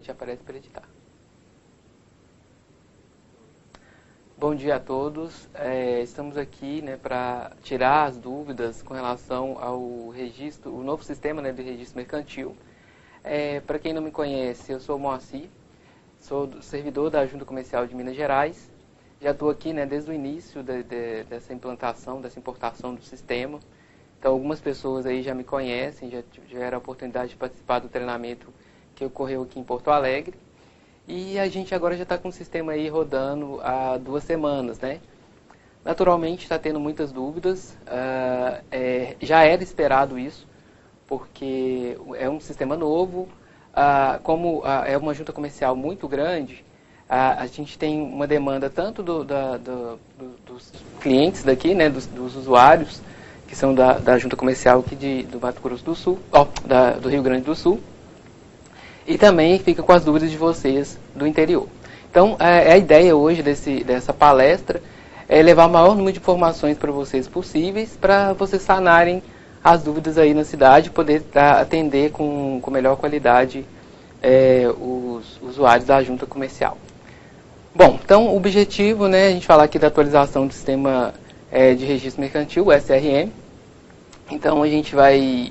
te aparece para editar. Bom dia a todos. Estamos aqui, né, para tirar as dúvidas com relação ao registro, o novo sistema, né, de registro mercantil. Para quem não me conhece, eu sou o Moacir, sou servidor da Junta Comercial de Minas Gerais. Já estou aqui, né, desde o início dessa implantação, dessa importação do sistema. Então, algumas pessoas aí já me conhecem, já tiveram a oportunidade de participar do treinamento que ocorreu aqui em Porto Alegre. E a gente agora já está com o sistema aí rodando há 2 semanas, né? Naturalmente está tendo muitas dúvidas, já era esperado isso, porque é um sistema novo, como é uma junta comercial muito grande, a gente tem uma demanda tanto dos clientes daqui, né, dos usuários, que são da junta comercial aqui do Mato Grosso do Sul, do Rio Grande do Sul, e também fica com as dúvidas de vocês do interior. Então, a ideia hoje dessa palestra é levar o maior número de informações para vocês possíveis, para vocês sanarem as dúvidas aí na cidade, poder atender com melhor qualidade os usuários da junta comercial. Bom, então o objetivo, né, a gente falar aqui da atualização do sistema de registro mercantil, o SRM. Então a gente vai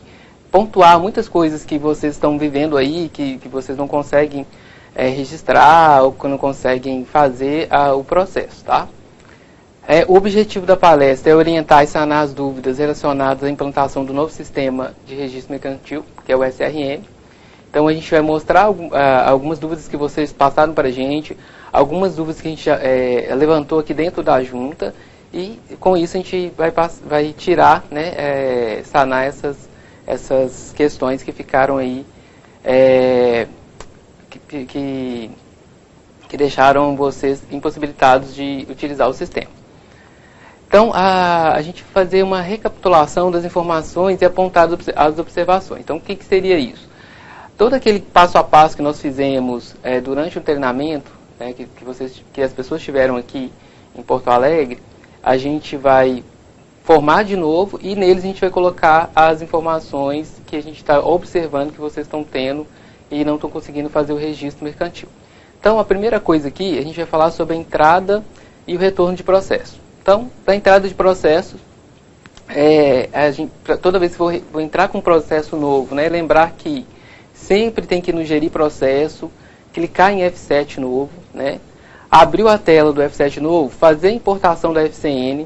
pontuar muitas coisas que vocês estão vivendo aí, que vocês não conseguem registrar ou que não conseguem fazer o processo, tá? O objetivo da palestra é orientar e sanar as dúvidas relacionadas à implantação do novo sistema de registro mercantil, que é o SRM. Então a gente vai mostrar algumas dúvidas que vocês passaram para a gente, algumas dúvidas que a gente já levantou aqui dentro da junta, e com isso a gente vai tirar, né, sanar essas questões que ficaram aí, que deixaram vocês impossibilitados de utilizar o sistema. Então, a gente vai fazer uma recapitulação das informações e apontar as observações. Então, o que seria isso? Todo aquele passo a passo que nós fizemos durante o treinamento, né, que as pessoas tiveram aqui em Porto Alegre, a gente vai formar de novo e neles a gente vai colocar as informações que a gente está observando que vocês estão tendo e não estão conseguindo fazer o registro mercantil. Então, a primeira coisa aqui, a gente vai falar sobre a entrada e o retorno de processo. Então, para a entrada de processo, toda vez que vou entrar com um processo novo, né, lembrar que sempre tem que ir no Gerir Processo, clicar em F7 novo, né, abriu a tela do F7 novo, fazer a importação da FCN,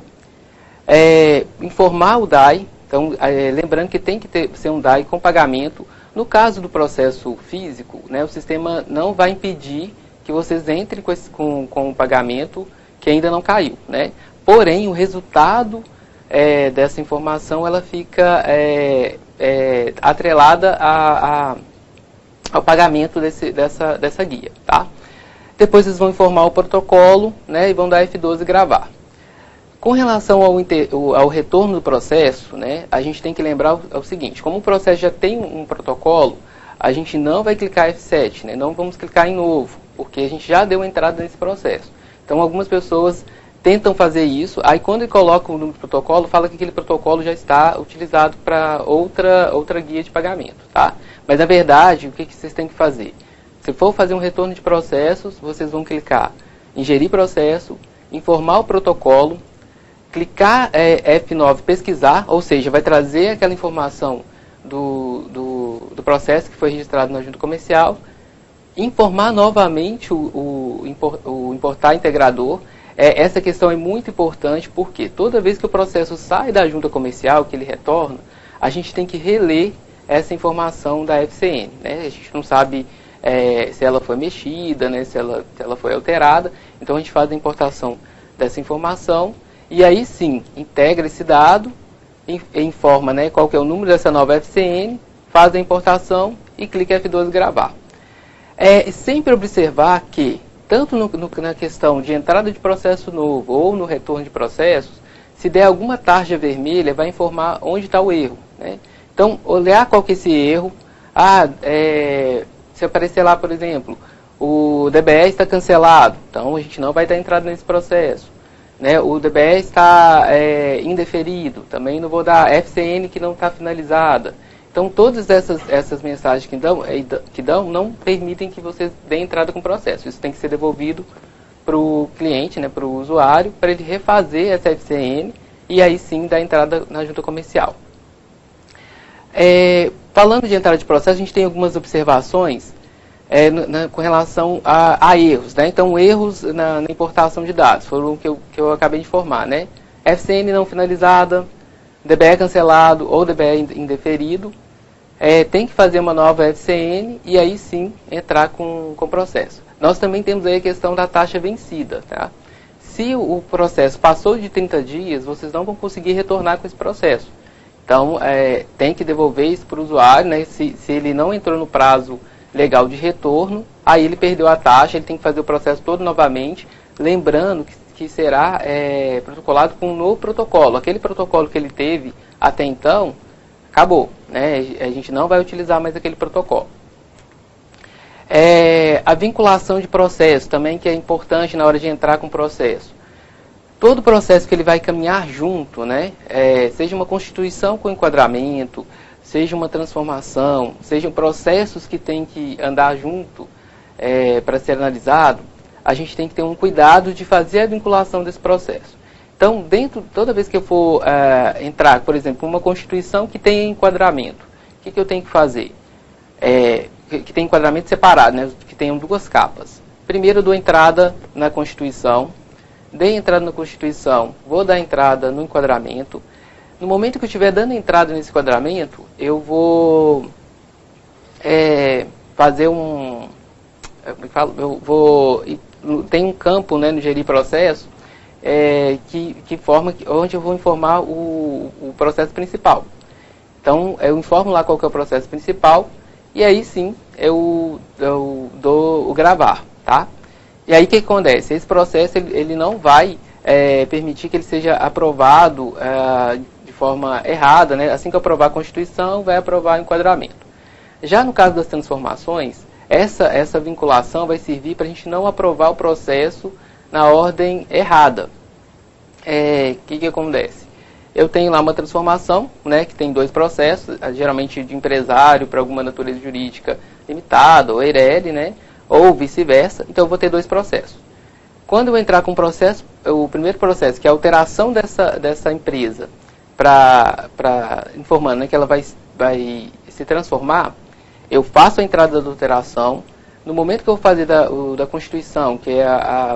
informar o DAI, então, lembrando que tem que ser um DAI com pagamento. No caso do processo físico, né, o sistema não vai impedir que vocês entrem com o pagamento que ainda não caiu, né? Porém, o resultado dessa informação ela fica atrelada ao pagamento dessa guia, tá? Depois vocês vão informar o protocolo, né, e vão dar F12 gravar. Com relação ao retorno do processo, né, a gente tem que lembrar o seguinte: como o processo já tem um protocolo, a gente não vai clicar F7, né, não vamos clicar em novo, porque a gente já deu entrada nesse processo. Então, algumas pessoas tentam fazer isso, aí quando colocam o número de protocolo, fala que aquele protocolo já está utilizado para outra guia de pagamento, tá? Mas, na verdade, o que vocês têm que fazer? Se for fazer um retorno de processos, vocês vão clicar em Gerir Processo, informar o protocolo, clicar F9, pesquisar, ou seja, vai trazer aquela informação do processo que foi registrado na junta comercial, informar novamente o importar integrador. Essa questão é muito importante porque toda vez que o processo sai da junta comercial, que ele retorna, a gente tem que reler essa informação da FCN, né? A gente não sabe se ela foi mexida, né, se ela foi alterada, então a gente faz a importação dessa informação e aí sim, integra esse dado, informa, né, qual que é o número dessa nova FCN, faz a importação e clica F12 gravar. Sempre observar que, tanto na questão de entrada de processo novo ou no retorno de processos, se der alguma tarja vermelha, vai informar onde está o erro, né? Então, olhar qual que é esse erro. Se aparecer lá, por exemplo, o DBE está cancelado, então a gente não vai dar entrada nesse processo, né? O DBE está indeferido, também não vou dar FCN que não está finalizada. Então, todas essas mensagens que dão não permitem que você dê entrada com o processo. Isso tem que ser devolvido para o cliente, né, para o usuário, para ele refazer essa FCN e aí sim dar entrada na junta comercial. Falando de entrada de processo, a gente tem algumas observações com relação a erros, né? Então, erros na importação de dados, foram que eu acabei de informar, né? FCN não finalizada, DBE cancelado ou DBE indeferido, tem que fazer uma nova FCN e aí sim entrar com o processo. Nós também temos aí a questão da taxa vencida, tá? Se o processo passou de 30 dias, vocês não vão conseguir retornar com esse processo. Então, tem que devolver isso para o usuário, né? Se ele não entrou no prazo legal de retorno, aí ele perdeu a taxa, ele tem que fazer o processo todo novamente, lembrando que será protocolado com um novo protocolo. Aquele protocolo que ele teve até então, acabou, né? A gente não vai utilizar mais aquele protocolo. A vinculação de processo também, que é importante na hora de entrar com o processo. Todo processo que ele vai caminhar junto, né? Seja uma constituição com enquadramento, seja uma transformação, sejam processos que têm que andar junto para ser analisado, a gente tem que ter um cuidado de fazer a vinculação desse processo. Então, toda vez que eu for entrar, por exemplo, uma constituição que tem enquadramento, o que eu tenho que fazer? Que tem enquadramento separado, né, que tenham duas capas. Primeiro eu dou entrada na constituição, dei entrada na constituição, vou dar entrada no enquadramento. No momento que eu estiver dando entrada nesse enquadramento, eu vou fazer tem um campo, né, no gerir processo, onde eu vou informar o processo principal. Então, eu informo lá qual que é o processo principal, e aí sim, eu dou o gravar, tá? E aí o que acontece? Esse processo, ele não vai permitir que ele seja aprovado de forma errada, né? Assim que eu aprovar a Constituição, vai aprovar o enquadramento. Já no caso das transformações, essa vinculação vai servir para a gente não aprovar o processo na ordem errada. O que acontece? Eu tenho lá uma transformação, né, que tem dois processos, geralmente de empresário para alguma natureza jurídica limitada, ou EIRELI, né, ou vice-versa. Então eu vou ter dois processos. Quando eu entrar com o processo, o primeiro processo, que é a alteração dessa empresa, informando, né, que ela vai se transformar, eu faço a entrada da alteração. No momento que eu vou fazer da Constituição, que é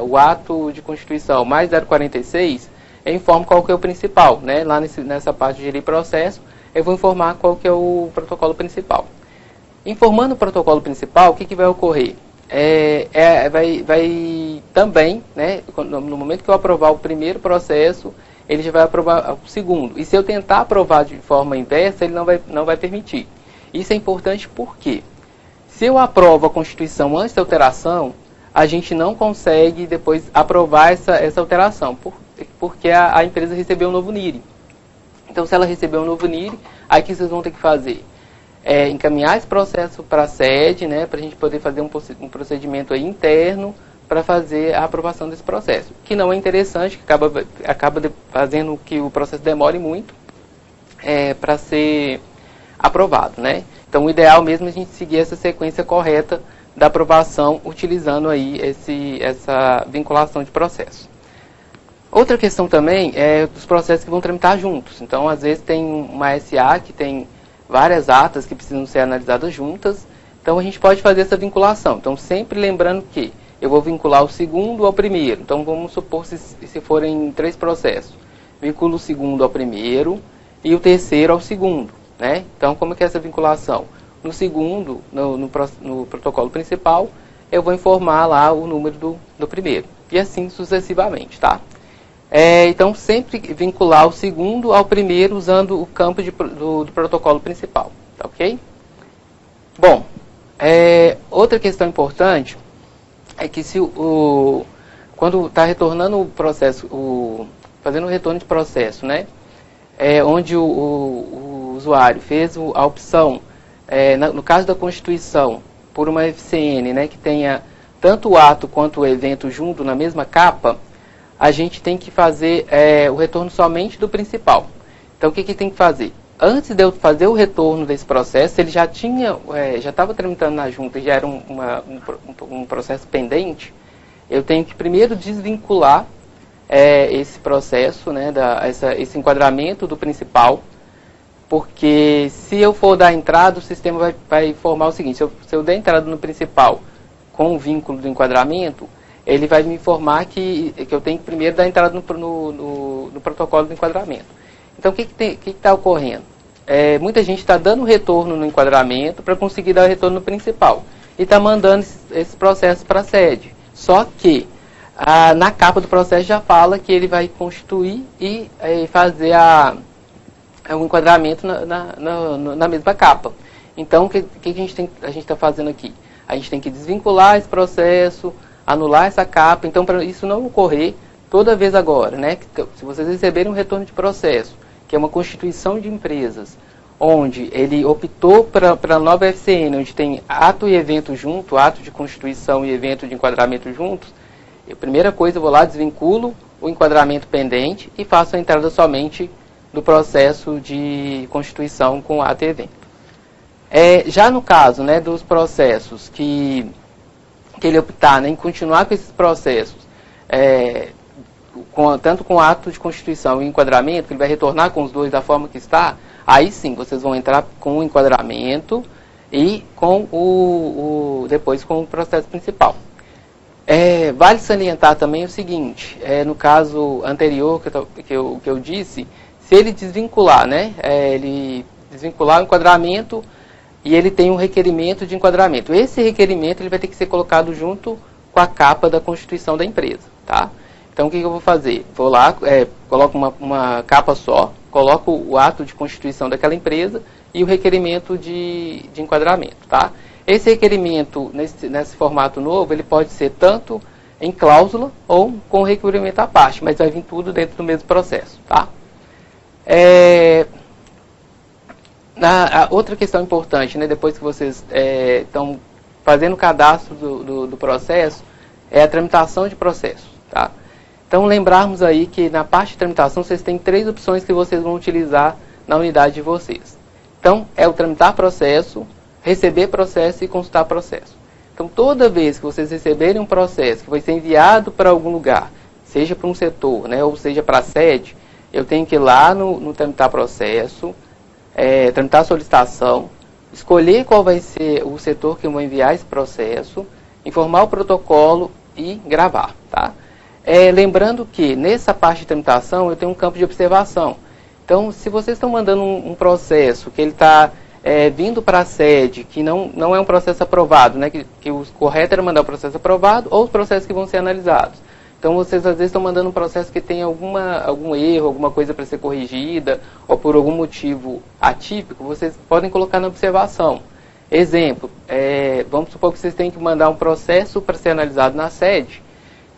o ato de Constituição mais 046, eu informo qual que é o principal, né? Lá nessa parte de gerir processo, eu vou informar qual que é o protocolo principal. Informando o protocolo principal, o que vai ocorrer? Vai também, né, no momento que eu aprovar o primeiro processo, ele já vai aprovar o segundo. E se eu tentar aprovar de forma inversa, ele não vai permitir. Isso é importante porque, se eu aprovo a Constituição antes da alteração, a gente não consegue depois aprovar essa alteração, porque a empresa recebeu um novo NIRI. Então, se ela recebeu um novo NIRI, aí o que vocês vão ter que fazer? Encaminhar esse processo para a sede, né, para a gente poder fazer um procedimento aí interno para fazer a aprovação desse processo. Que não é interessante, que acaba fazendo que o processo demore muito para ser aprovado, né? Então, o ideal mesmo é a gente seguir essa sequência correta da aprovação, utilizando aí essa vinculação de processo. Outra questão também é os processos que vão tramitar juntos. Então, às vezes tem uma SA que tem várias atas que precisam ser analisadas juntas. Então, a gente pode fazer essa vinculação. Então, sempre lembrando que eu vou vincular o segundo ao primeiro. Então, vamos supor se forem 3 processos. Vinculo o segundo ao primeiro e o terceiro ao segundo, né? Então, como é que é essa vinculação? No segundo, no protocolo principal, eu vou informar lá o número do primeiro. E assim sucessivamente, tá? Então, sempre vincular o segundo ao primeiro usando o campo do protocolo principal, tá ok? Bom, outra questão importante é que quando está retornando o processo, fazendo o retorno de processo, né? Onde o usuário fez a opção, no caso da Constituição, por uma FCN, né, que tenha tanto o ato quanto o evento junto na mesma capa, a gente tem que fazer o retorno somente do principal. Então, o que tem que fazer? antes de eu fazer o retorno desse processo, ele já tinha, já estava tramitando na junta, já era um processo pendente, eu tenho que primeiro desvincular esse processo, né, esse enquadramento do principal, porque se eu for dar entrada, o sistema vai informar o seguinte: se eu der entrada no principal com o vínculo do enquadramento, ele vai me informar que eu tenho que primeiro dar entrada no protocolo do enquadramento. Então, o que está ocorrendo? Muita gente está dando retorno no enquadramento para conseguir dar o retorno no principal. E está mandando esse processo para a sede. Só que na capa do processo já fala que ele vai constituir e fazer o enquadramento na mesma capa. Então, o que a gente está fazendo aqui? A gente tem que desvincular esse processo, anular essa capa. Então, para isso não ocorrer toda vez agora, né? Se vocês receberem um retorno de processo, que é uma constituição de empresas, onde ele optou para a nova FCN, onde tem ato e evento junto, ato de constituição e evento de enquadramento juntos, a primeira coisa, eu vou lá, desvinculo o enquadramento pendente e faço a entrada somente do processo de constituição com ato e evento. Já no caso, né, dos processos que ele optar, né, em continuar com esses processos, tanto com o ato de constituição e enquadramento, que ele vai retornar com os dois da forma que está, aí sim, vocês vão entrar com o enquadramento e depois com o processo principal. Vale salientar também o seguinte: no caso anterior que eu disse, se ele desvincular, né, ele desvincular o enquadramento e ele tem um requerimento de enquadramento, esse requerimento ele vai ter que ser colocado junto com a capa da constituição da empresa, tá? Então, o que eu vou fazer? Vou lá, coloco uma capa só, coloco o ato de constituição daquela empresa e o requerimento de enquadramento, tá? Esse requerimento, nesse formato novo, ele pode ser tanto em cláusula ou com requerimento à parte, mas vai vir tudo dentro do mesmo processo, tá? Outra questão importante, né, depois que vocês estão fazendo o cadastro do processo, é a tramitação de processo, tá? Então, lembrarmos aí que na parte de tramitação, vocês têm 3 opções que vocês vão utilizar na unidade de vocês. Então, é o tramitar processo, receber processo e consultar processo. Então, toda vez que vocês receberem um processo que vai ser enviado para algum lugar, seja para um setor, né, ou seja para a sede, eu tenho que ir lá no tramitar processo, tramitar solicitação, escolher qual vai ser o setor que eu vou enviar esse processo, informar o protocolo e gravar, tá? Lembrando que nessa parte de tramitação eu tenho um campo de observação. Então, se vocês estão mandando um processo que ele está vindo para a sede, que não é um processo aprovado, né, que o correto era mandar o processo aprovado ou os processos que vão ser analisados. Então, vocês às vezes estão mandando um processo que tem algum erro, alguma coisa para ser corrigida, ou por algum motivo atípico, vocês podem colocar na observação. Exemplo, vamos supor que vocês têm que mandar um processo para ser analisado na sede,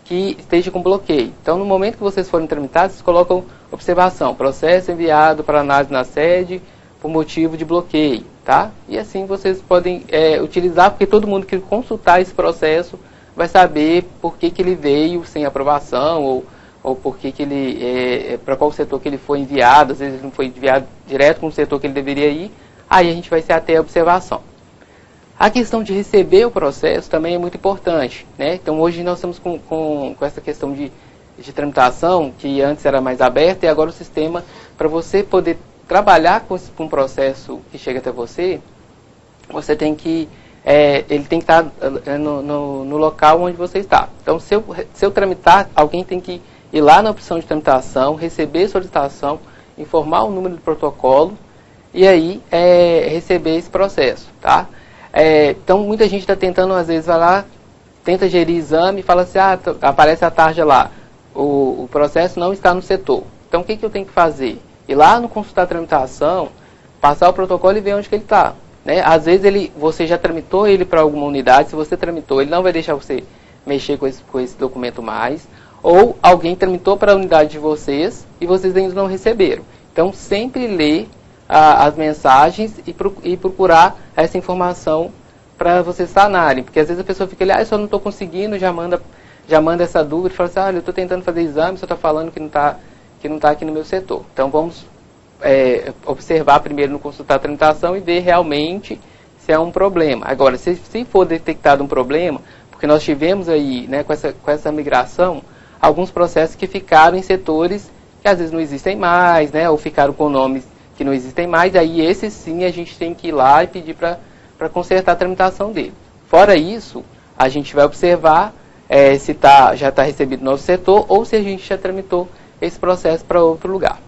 que esteja com bloqueio. Então, no momento que vocês forem tramitados, vocês colocam observação: processo enviado para análise na sede por motivo de bloqueio, tá? E assim vocês podem utilizar, porque todo mundo que consultar esse processo vai saber por que ele veio sem aprovação, ou por que ele, para qual setor que ele foi enviado. Às vezes ele não foi enviado direto com o setor que ele deveria ir, aí a gente vai se ater à observação. A questão de receber o processo também é muito importante, né? Então, hoje nós estamos com essa questão de tramitação, que antes era mais aberta, e agora o sistema, para você poder trabalhar com um processo que chega até você tem que, ele tem que estar no local onde você está. Então, se eu tramitar, alguém tem que ir lá na opção de tramitação, receber solicitação, informar o número do protocolo, e aí receber esse processo, tá? Então, muita gente está tentando, às vezes, vai lá, tenta gerir exame e fala assim: aparece a tarja lá, o processo não está no setor. Então, o que eu tenho que fazer? Ir lá no consultar a tramitação, passar o protocolo e ver onde que ele está, né? Às vezes, você já tramitou ele para alguma unidade. Se você tramitou, ele não vai deixar você mexer com esse documento mais. Ou alguém tramitou para a unidade de vocês e vocês ainda não receberam. Então, sempre ler as mensagens e procurar essa informação para vocês sanarem, porque às vezes a pessoa fica ali: eu só não estou conseguindo, já manda essa dúvida e fala assim: olha, eu estou tentando fazer exame, você está falando que não está aqui no meu setor. Então vamos observar primeiro no consultar a tramitação e ver realmente se é um problema. Agora, se for detectado um problema, porque nós tivemos aí, né, com essa migração, alguns processos que ficaram em setores que às vezes não existem mais, né, ou ficaram com nomes que não existem mais, aí esses sim a gente tem que ir lá e pedir para consertar a tramitação dele. Fora isso, a gente vai observar se já está recebido no nosso setor ou se a gente já tramitou esse processo para outro lugar.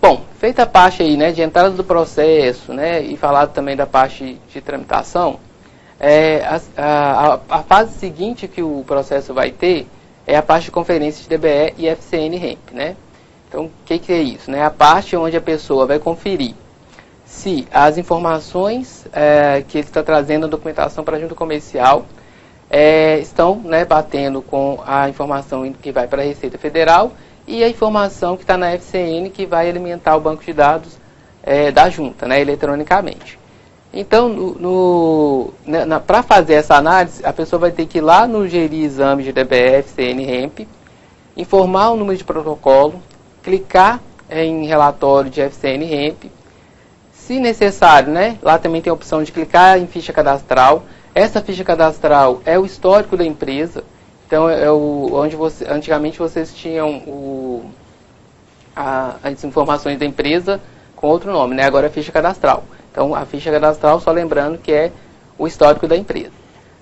Bom, feita a parte aí, né, de entrada do processo, né, e falado também da parte de tramitação, a fase seguinte que o processo vai ter é a parte de conferência de DBE e FCN-REMP, né? Então, o que é isso? Né? A parte onde a pessoa vai conferir se as informações que ele está trazendo na documentação para a junta comercial estão, né, batendo com a informação que vai para a Receita Federal e a informação que está na FCN que vai alimentar o banco de dados da junta, né, eletronicamente. Então, para fazer essa análise, a pessoa vai ter que ir lá no Gerir Exame de DBE, FCN, REMP, informar o número de protocolo, clicar em relatório de FCN, REMP, se necessário, né, lá também tem a opção de clicar em ficha cadastral. Essa ficha cadastral é o histórico da empresa, então onde antigamente vocês tinham as informações da empresa com outro nome, né, agora é ficha cadastral. Então, a ficha cadastral, só lembrando que é o histórico da empresa.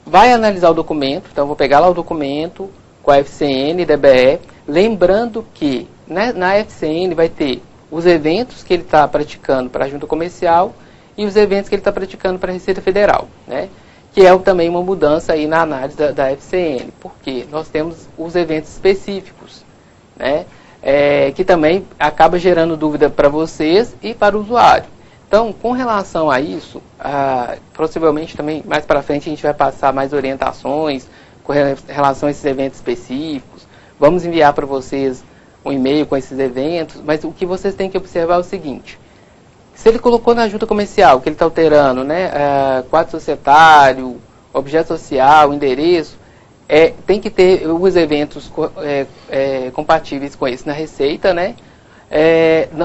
Vai analisar o documento, então vou pegar lá o documento com a FCN, DBE, lembrando que, né, na FCN vai ter os eventos que ele está praticando para a junta comercial e os eventos que ele está praticando para a Receita Federal, né, que é também uma mudança aí na análise da FCN, porque nós temos os eventos específicos, né, que também acaba gerando dúvida para vocês e para o usuário. Então, com relação a isso, possivelmente também mais para frente a gente vai passar mais orientações com relação a esses eventos específicos. Vamos enviar para vocês um e-mail com esses eventos, mas o que vocês têm que observar é o seguinte: se ele colocou na junta comercial que ele está alterando, né, quadro societário, objeto social, endereço, tem que ter os eventos compatíveis com esse na Receita, né?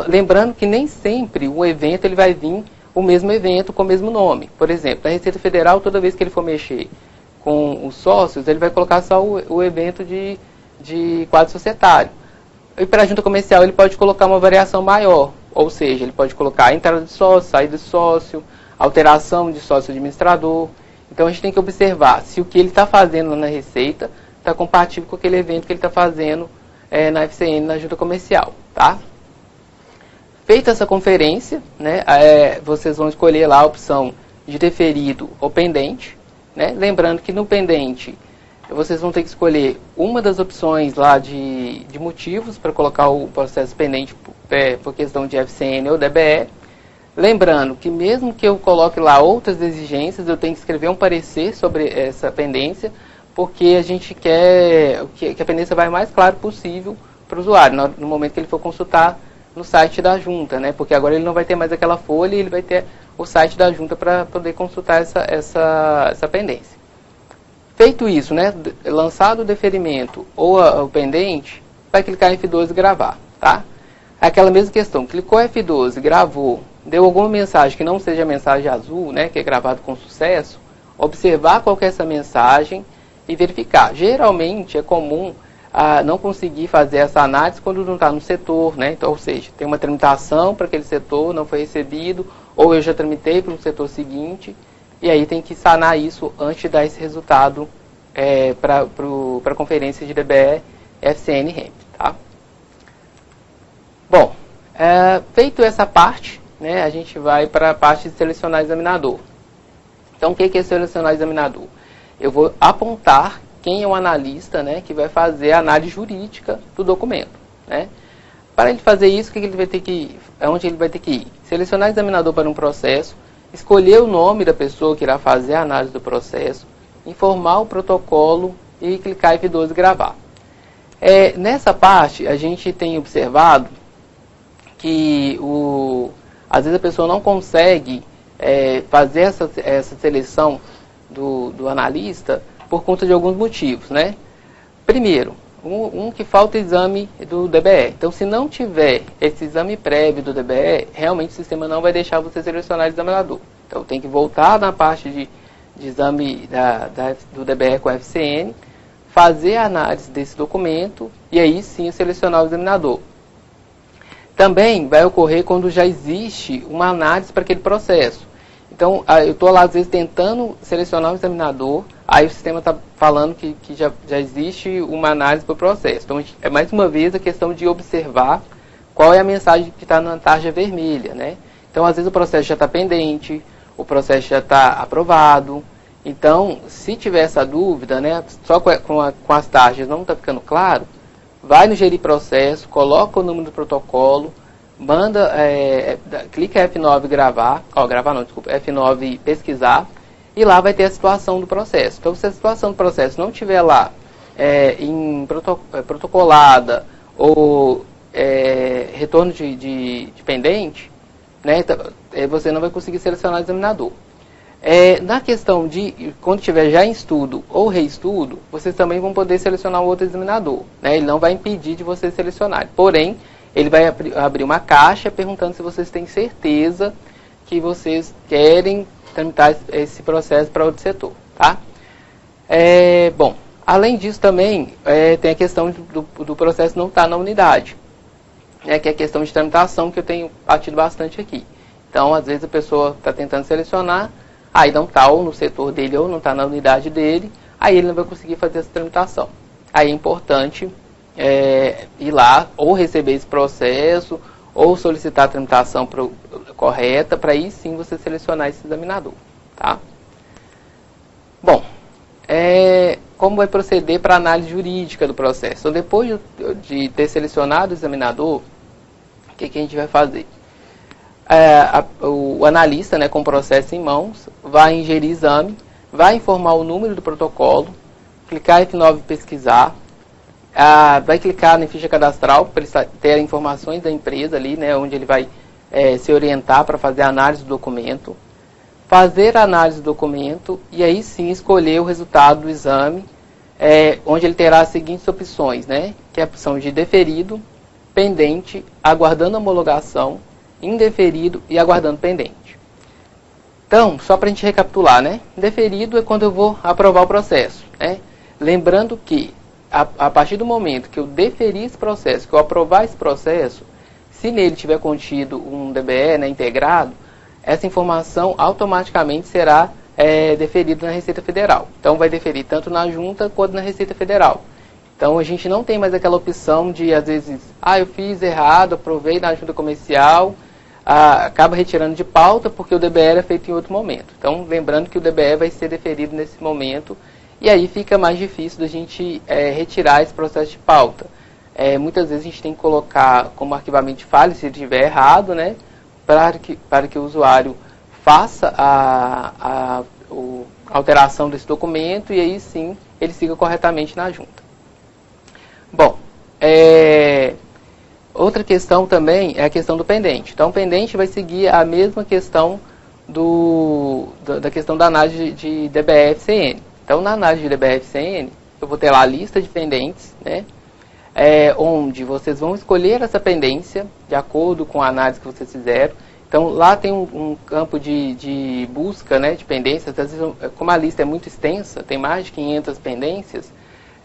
Lembrando que nem sempre o evento ele vai vir o mesmo evento com o mesmo nome. Por exemplo, na Receita Federal, toda vez que ele for mexer com os sócios, ele vai colocar só o evento de quadro societário. E para a junta comercial ele pode colocar uma variação maior, ou seja, ele pode colocar a entrada de sócio, saída de sócio, alteração de sócio administrador. Então a gente tem que observar se o que ele está fazendo na Receita está compatível com aquele evento que ele está fazendo na FCN, na junta comercial, tá? Feita essa conferência, né, vocês vão escolher lá a opção de deferido ou pendente, né? Lembrando que no pendente vocês vão ter que escolher uma das opções lá de motivos para colocar o processo pendente por questão de FCN ou DBE. Lembrando que mesmo que eu coloque lá outras exigências, eu tenho que escrever um parecer sobre essa pendência, porque a gente quer que a pendência vai o mais claro possível para o usuário, no momento que ele for consultar no site da junta, né? Porque agora ele não vai ter mais aquela folha e ele vai ter o site da junta para poder consultar essa pendência. Feito isso, né? Lançado o deferimento ou o pendente, vai clicar em F12 e gravar, tá? Aquela mesma questão, clicou F12, gravou, deu alguma mensagem que não seja a mensagem azul, né? Que é gravado com sucesso, observar qual que é essa mensagem e verificar. Geralmente é comum não conseguir fazer essa análise quando não está no setor, né? Então, ou seja, tem uma tramitação para aquele setor, não foi recebido, ou eu já tramitei para um setor seguinte, e aí tem que sanar isso antes de dar esse resultado para a conferência de DBE, FCN e REMP, tá? Bom, feito essa parte, né, a gente vai para a parte de selecionar examinador. Então, o que é selecionar examinador? Eu vou apontar quem é o analista, né, que vai fazer a análise jurídica do documento, né? Para ele fazer isso, onde ele vai ter que ir? Selecionar examinador para um processo, escolher o nome da pessoa que irá fazer a análise do processo, informar o protocolo e clicar em F12 e gravar. Nessa parte, a gente tem observado que às vezes a pessoa não consegue fazer essa seleção do analista por conta de alguns motivos, né? Primeiro, um que falta exame do DBE. Então, se não tiver esse exame prévio do DBE, realmente o sistema não vai deixar você selecionar o examinador. Então, tem que voltar na parte de exame do DBE com FCN, fazer a análise desse documento e aí sim selecionar o examinador. Também vai ocorrer quando já existe uma análise para aquele processo. Então, eu estou lá, às vezes, tentando selecionar o examinador, aí o sistema está falando que já existe uma análise para o processo. Então, é mais uma vez a questão de observar qual é a mensagem que está na tarja vermelha, né? Então, às vezes, o processo já está pendente, o processo já está aprovado. Então, se tiver essa dúvida, né, só com as tarjas não está ficando claro, vai no Gerir Processo, coloca o número do protocolo, manda, clica F9 F9 pesquisar, e lá vai ter a situação do processo. Então, se a situação do processo não estiver lá protocolada ou retorno de pendente, né, você não vai conseguir selecionar o examinador. Na questão de, quando estiver já em estudo ou reestudo, vocês também vão poder selecionar o outro examinador, né? Ele não vai impedir de vocês selecionarem. Porém, ele vai abrir uma caixa perguntando se vocês têm certeza que vocês querem tramitar esse processo para outro setor, tá? Bom, além disso também, tem a questão do processo não estar na unidade, né, que é a questão de tramitação que eu tenho batido bastante aqui. Então, às vezes a pessoa está tentando selecionar, aí não está ou no setor dele ou não está na unidade dele, aí ele não vai conseguir fazer essa tramitação. Aí é importante ir lá ou receber esse processo ou solicitar a tramitação correta para aí sim você selecionar esse examinador, tá? Bom, como vai proceder para a análise jurídica do processo? Então, depois de ter selecionado o examinador, o que a gente vai fazer? O analista, né, com o processo em mãos, vai ingerir exame, vai informar o número do protocolo, clicar F9 pesquisar, vai clicar na ficha cadastral para ele ter informações da empresa ali, né, onde ele vai se orientar para fazer a análise do documento, fazer a análise do documento e aí sim escolher o resultado do exame, onde ele terá as seguintes opções, né, que é a opção de deferido, pendente, aguardando homologação, indeferido e aguardando pendente. Então, só para a gente recapitular, né? Deferido é quando eu vou aprovar o processo, né? Lembrando que, a partir do momento que eu deferir esse processo, que eu aprovar esse processo, se nele tiver contido um DBE, né, integrado, essa informação automaticamente será deferida na Receita Federal. Então, vai deferir tanto na Junta quanto na Receita Federal. Então, a gente não tem mais aquela opção de, às vezes, eu fiz errado, aprovei na Junta Comercial, acaba retirando de pauta porque o DBE era feito em outro momento. Então, lembrando que o DBE vai ser deferido nesse momento e aí fica mais difícil da gente retirar esse processo de pauta. Muitas vezes a gente tem que colocar como arquivamento de falha, se ele estiver errado, né, para que o usuário faça a alteração desse documento e aí sim ele siga corretamente na junta. Bom, outra questão também é a questão do pendente. Então, o pendente vai seguir a mesma questão da questão da análise de DBE-FCN. Então, na análise de DBE-FCN, eu vou ter lá a lista de pendentes, né, onde vocês vão escolher essa pendência de acordo com a análise que vocês fizeram. Então, lá tem um campo de busca, né, de pendências. Às vezes, como a lista é muito extensa, tem mais de 500 pendências,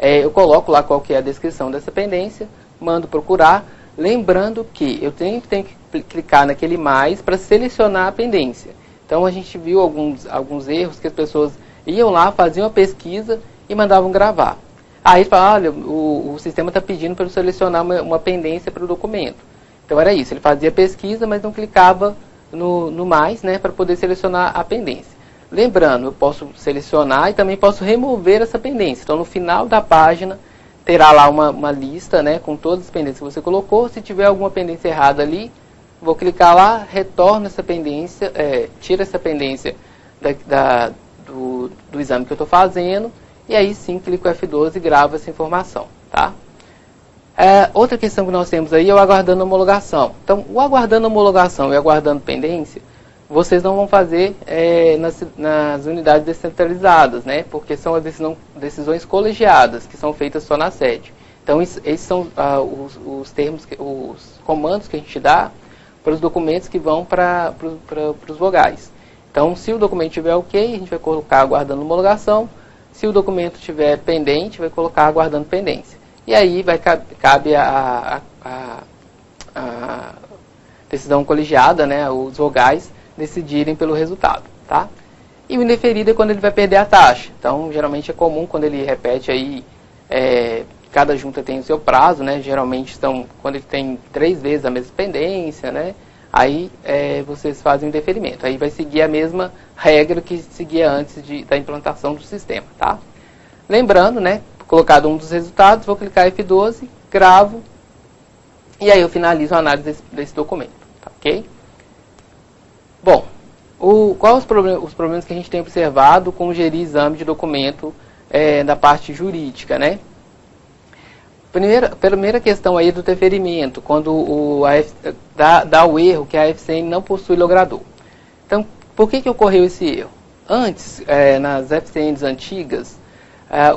eu coloco lá qual que é a descrição dessa pendência, mando procurar, lembrando que eu tenho que clicar naquele mais para selecionar a pendência. Então, a gente viu alguns erros que as pessoas iam lá, faziam a pesquisa e mandavam gravar. Aí fala, olha, o sistema está pedindo para eu selecionar uma pendência para o documento. Então era isso, ele fazia a pesquisa, mas não clicava no mais, né, para poder selecionar a pendência. Lembrando, eu posso selecionar e também posso remover essa pendência. Então no final da página terá lá uma lista, né, com todas as pendências que você colocou. Se tiver alguma pendência errada ali, vou clicar lá, retorno essa pendência, tira essa pendência do exame que eu estou fazendo, e aí sim clico F12 e gravo essa informação, tá? Outra questão que nós temos aí é o aguardando homologação. Então, o aguardando homologação e o aguardando pendência, vocês não vão fazer nas unidades descentralizadas, né? Porque são as decisões colegiadas, que são feitas só na sede. Então, esses são os termos, os comandos que a gente dá para os documentos que vão para os vogais. Então, se o documento estiver ok, a gente vai colocar aguardando homologação. Se o documento estiver pendente, vai colocar aguardando pendência. E aí cabe a decisão colegiada, né, os vogais decidirem pelo resultado, tá? E o indeferido é quando ele vai perder a taxa. Então, geralmente é comum quando ele repete aí, cada junta tem o seu prazo, né? Geralmente quando ele tem 3 vezes a mesma pendência, né? Aí vocês fazem o indeferimento. Aí vai seguir a mesma regra que seguia antes da implantação do sistema, tá? Lembrando, né? Colocado um dos resultados, vou clicar F12, gravo, e aí eu finalizo a análise desse documento, tá, ok? Bom, quais os problemas que a gente tem observado com gerir exame de documento da parte jurídica, né? Primeira questão aí do deferimento, quando dá o erro que a FCN não possui logrador. Então, por que ocorreu esse erro? Antes, nas FCNs antigas,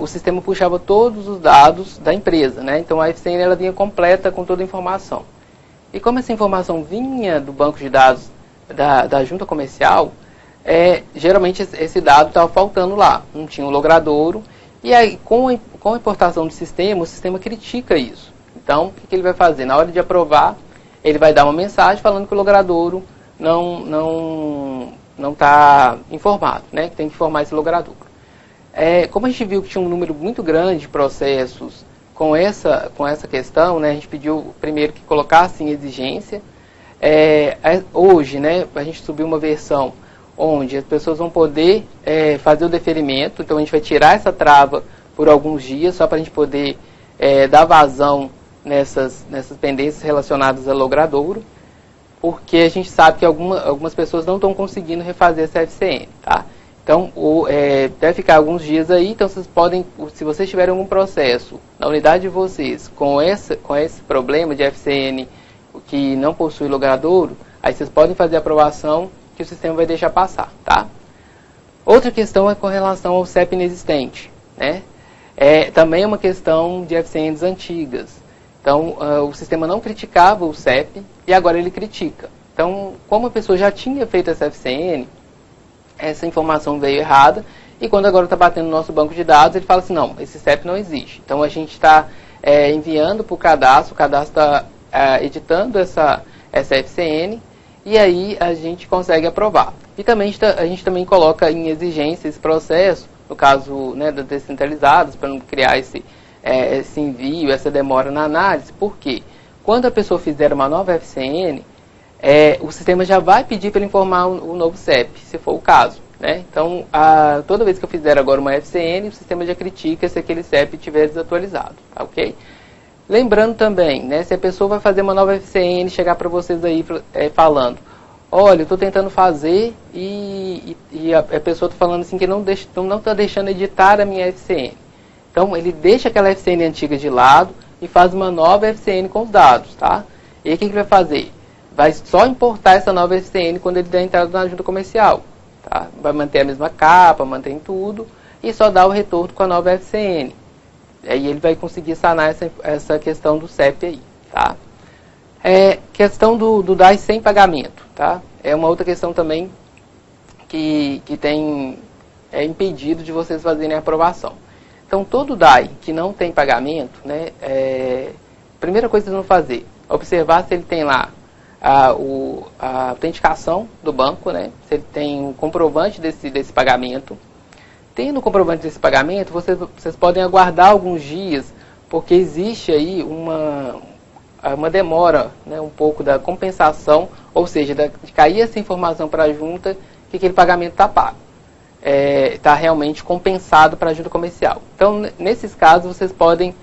o sistema puxava todos os dados da empresa, né? Então a FCN ela vinha completa com toda a informação. E como essa informação vinha do banco de dados da junta comercial, geralmente esse dado estava faltando lá, não tinha um logradouro. E aí, com a importação do sistema, o sistema critica isso. Então, o que ele vai fazer? Na hora de aprovar, ele vai dar uma mensagem falando que o logradouro não está informado, né? Que tem que informar esse logradouro. Como a gente viu que tinha um número muito grande de processos com essa questão, né? A gente pediu primeiro que colocasse em exigência. Hoje, né, a gente subiu uma versão onde as pessoas vão poder fazer o deferimento. Então, a gente vai tirar essa trava por alguns dias, só para a gente poder dar vazão nessas pendências relacionadas a logradouro, porque a gente sabe que algumas pessoas não estão conseguindo refazer essa FCN, tá? Então, deve ficar alguns dias aí. Então, vocês podem, se vocês tiverem algum processo na unidade de vocês com esse problema de FCN que não possui logradouro, aí vocês podem fazer a aprovação que o sistema vai deixar passar, tá? Outra questão é com relação ao CEP inexistente, né? Também é uma questão de FCNs antigas. Então, o sistema não criticava o CEP e agora ele critica. Então, como a pessoa já tinha feito essa FCN, essa informação veio errada, e quando agora está batendo no nosso banco de dados, ele fala assim, não, esse CEP não existe. Então, a gente está enviando para o cadastro está editando essa FCN, e aí a gente consegue aprovar. E também a gente também coloca em exigência esse processo, no caso, né, das descentralizadas, para não criar esse envio, essa demora na análise. Por quê? Quando a pessoa fizer uma nova FCN, o sistema já vai pedir para ele informar o novo CEP, se for o caso, né? Então, toda vez que eu fizer agora uma FCN, o sistema já critica se aquele CEP estiver desatualizado, tá, ok? Lembrando também, né, se a pessoa vai fazer uma nova FCN, chegar para vocês aí falando, olha, eu estou tentando fazer e a pessoa está falando assim que não está deixando editar a minha FCN. Então, ele deixa aquela FCN antiga de lado e faz uma nova FCN com os dados, tá? E aí, o que ele vai fazer? Vai só importar essa nova FCN quando ele der entrada na junta comercial, tá? Vai manter a mesma capa, mantém tudo e só dá o retorno com a nova FCN. Aí ele vai conseguir sanar essa questão do CEP aí, tá? Questão do DAI sem pagamento, tá? É uma outra questão também que tem impedido de vocês fazerem a aprovação. Então, todo DAI que não tem pagamento, né, primeira coisa que vocês vão fazer, observar se ele tem lá a autenticação do banco, né, se ele tem o comprovante desse pagamento. Tendo o comprovante desse pagamento, vocês podem aguardar alguns dias, porque existe aí uma demora, né, um pouco da compensação, ou seja, de cair essa informação para a junta que aquele pagamento está pago. Está realmente compensado para a junta comercial. Então, nesses casos, vocês podem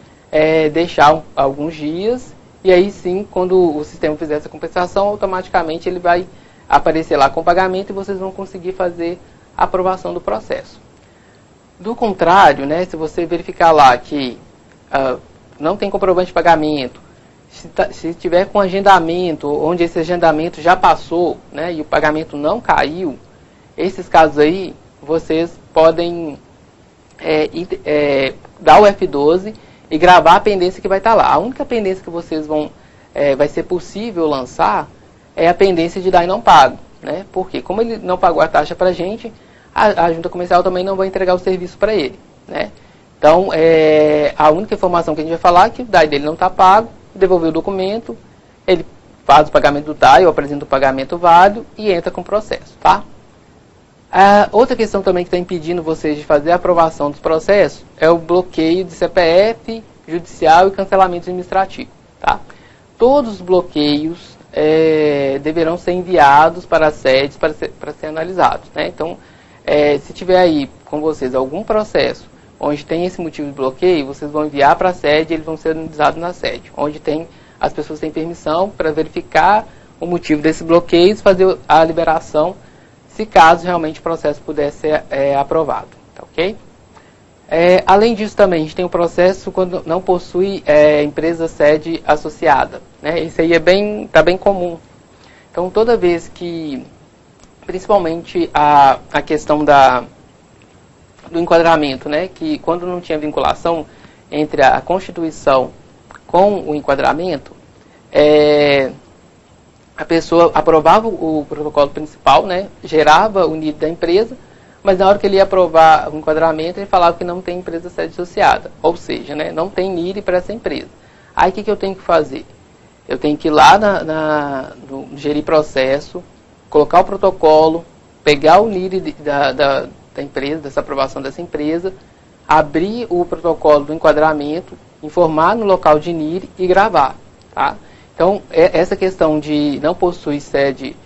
deixar alguns dias, e aí sim, quando o sistema fizer essa compensação, automaticamente ele vai aparecer lá com pagamento e vocês vão conseguir fazer a aprovação do processo. Do contrário, né, se você verificar lá que não tem comprovante de pagamento, se tiver com agendamento, onde esse agendamento já passou, né, e o pagamento não caiu, esses casos aí, vocês podem dar o F12 e gravar a pendência que vai estar lá. A única pendência que vocês vai ser possível lançar é a pendência de DAI não pago, né? Porque como ele não pagou a taxa para a gente, a junta comercial também não vai entregar o serviço para ele, né? Então, a única informação que a gente vai falar é que o DAI dele não está pago, devolveu o documento, ele faz o pagamento do DAI, ou apresenta o pagamento válido e entra com o processo, tá? Outra questão também que está impedindo vocês de fazer a aprovação dos processos é o bloqueio de CPF, judicial e cancelamento administrativo, tá? Todos os bloqueios deverão ser enviados para as sedes para ser analisados, né? Então, se tiver aí com vocês algum processo onde tem esse motivo de bloqueio, vocês vão enviar para a sede e eles vão ser analisados na sede, onde as pessoas têm permissão para verificar o motivo desse bloqueio e fazer a liberação, se caso realmente o processo puder ser aprovado, tá ok? Além disso também, a gente tem o processo quando não possui empresa sede associada, né? Isso aí tá bem comum. Então, toda vez que, principalmente a questão do enquadramento, né? Que quando não tinha vinculação entre a Constituição com o enquadramento, a pessoa aprovava o protocolo principal, né? Gerava o NID da empresa, mas na hora que ele ia aprovar o enquadramento, ele falava que não tem empresa sede associada, ou seja, né? Não tem NID para essa empresa. Aí o que eu tenho que fazer? Eu tenho que ir lá no gerir processo, colocar o protocolo, pegar o NID da empresa, dessa aprovação dessa empresa, abrir o protocolo do enquadramento, informar no local de NID e gravar, tá? Então, essa questão de não possuir sede,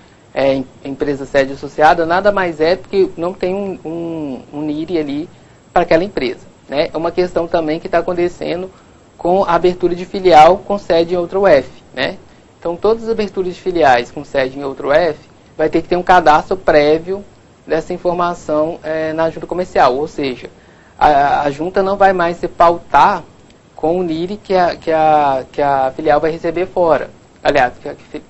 empresa sede associada, nada mais é porque não tem um NID ali para aquela empresa, né? É uma questão também que está acontecendo com a abertura de filial com sede em outra UF, né? Então, todas as aberturas de filiais com sede em outra UF vai ter que ter um cadastro prévio dessa informação na junta comercial, ou seja, a junta não vai mais se pautar com o NID que a filial vai receber fora. Aliás,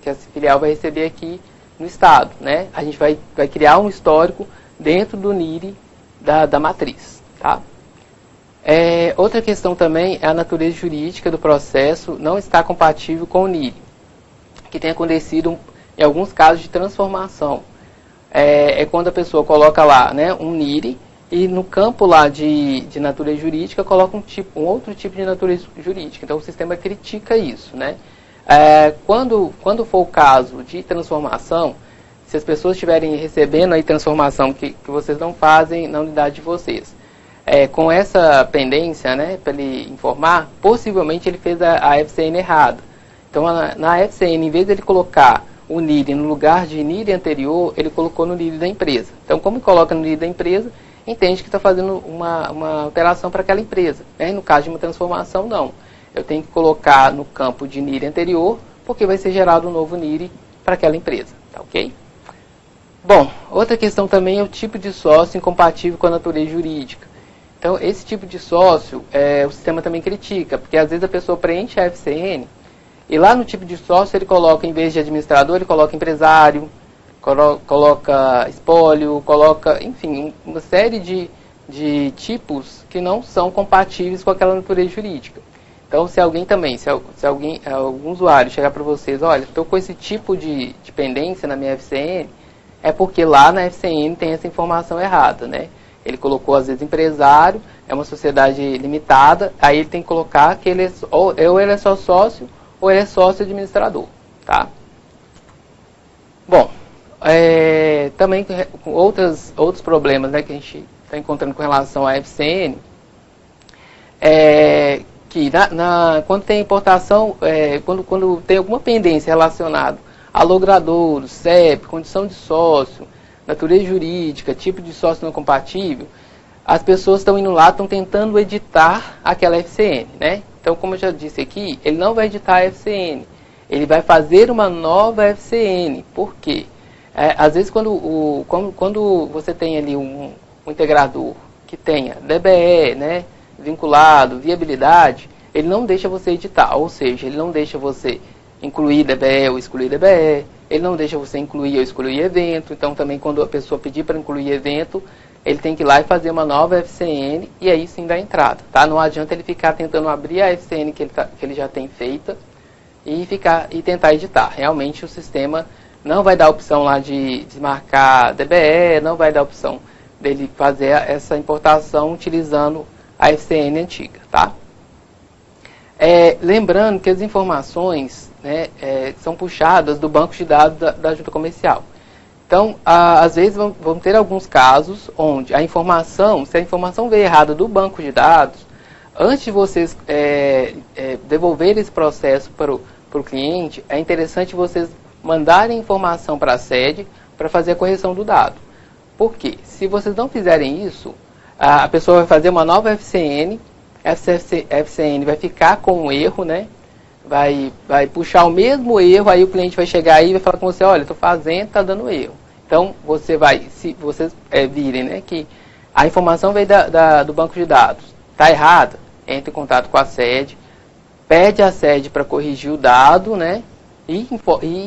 que a filial vai receber aqui no estado, né? A gente vai criar um histórico dentro do NID da matriz, tá? Outra questão também é a natureza jurídica do processo não está compatível com o NID, que tem acontecido em alguns casos de transformação. Quando a pessoa coloca lá, né, um NID, e no campo lá de natureza jurídica coloca um outro tipo de natureza jurídica. Então o sistema critica isso, né? Quando for o caso de transformação, se as pessoas estiverem recebendo aí transformação que vocês não fazem na unidade de vocês, com essa pendência, né, para ele informar, possivelmente ele fez a FCN errada. Então na FCN, em vez de ele colocar o NID no lugar de NID anterior, ele colocou no NID da empresa. Então, como coloca no NID da empresa, entende que está fazendo uma alteração para aquela empresa, né? No caso de uma transformação, não. Eu tenho que colocar no campo de NID anterior, porque vai ser gerado um novo NID para aquela empresa, tá ok? Bom, outra questão também é o tipo de sócio incompatível com a natureza jurídica. Então, esse tipo de sócio, o sistema também critica, porque às vezes a pessoa preenche a FCN, e lá no tipo de sócio ele coloca, em vez de administrador, ele coloca empresário, coloca espólio, coloca, enfim, uma série de tipos que não são compatíveis com aquela natureza jurídica. Então, se algum usuário chegar para vocês, olha, estou com esse tipo de pendência na minha FCN, é porque lá na FCN tem essa informação errada, né? Ele colocou, às vezes, empresário, é uma sociedade limitada, aí ele tem que colocar que ele ou ele é só sócio, ou ele é sócio administrador, tá? Bom, também com outros problemas, né, que a gente está encontrando com relação à FCN, que quando tem importação, quando tem alguma pendência relacionada a logradouros, CEP, condição de sócio, natureza jurídica, tipo de sócio não compatível, as pessoas estão indo lá, estão tentando editar aquela FCN, né? Então, como eu já disse aqui, ele não vai editar a FCN, ele vai fazer uma nova FCN. Por quê? Às vezes, quando você tem ali um integrador que tenha DBE, né, vinculado, viabilidade, ele não deixa você editar, ou seja, ele não deixa você incluir DBE ou excluir DBE, ele não deixa você incluir ou excluir evento. Então, também quando a pessoa pedir para incluir evento, ele tem que ir lá e fazer uma nova FCN e aí sim dá entrada, tá? Não adianta ele ficar tentando abrir a FCN que ele já tem feita e tentar editar. Realmente o sistema não vai dar a opção lá de desmarcar DBE, não vai dar a opção dele fazer essa importação utilizando a FCN antiga, tá? Lembrando que as informações, né, são puxadas do banco de dados da junta comercial. Então, às vezes vão ter alguns casos onde se a informação veio errada do banco de dados, antes de vocês devolver esse processo para o cliente, é interessante vocês mandarem informação para a sede para fazer a correção do dado. Por quê? Se vocês não fizerem isso, a pessoa vai fazer uma nova FCN, essa FCN vai ficar com um erro, né? Vai puxar o mesmo erro, aí o cliente vai chegar aí e vai falar com você, olha, estou fazendo, está dando erro. Então, se vocês virem, né, que a informação veio do banco de dados, está errada, entre em contato com a sede, pede a sede para corrigir o dado, né, e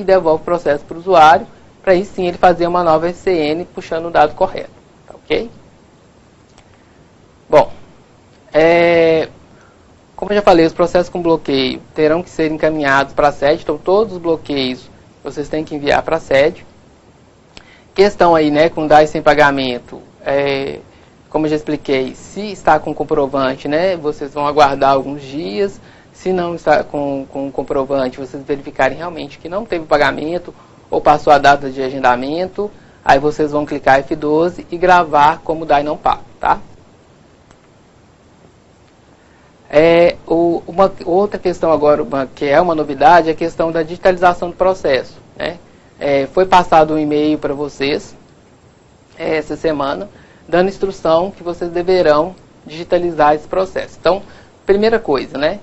devolve o processo para o usuário, para aí sim ele fazer uma nova FCN puxando o dado correto. Tá, ok? Bom, como eu já falei, os processos com bloqueio terão que ser encaminhados para a sede, então todos os bloqueios vocês têm que enviar para a sede. Questão aí, né, com DAI sem pagamento, como eu já expliquei, se está com comprovante, né, vocês vão aguardar alguns dias. Se não está com comprovante, vocês verificarem realmente que não teve pagamento ou passou a data de agendamento, aí vocês vão clicar F12 e gravar como DAI não pago, tá? Uma outra questão agora, que é uma novidade, é a questão da digitalização do processo, né? Foi passado um e-mail para vocês essa semana, dando instrução que vocês deverão digitalizar esse processo. Então, primeira coisa, né?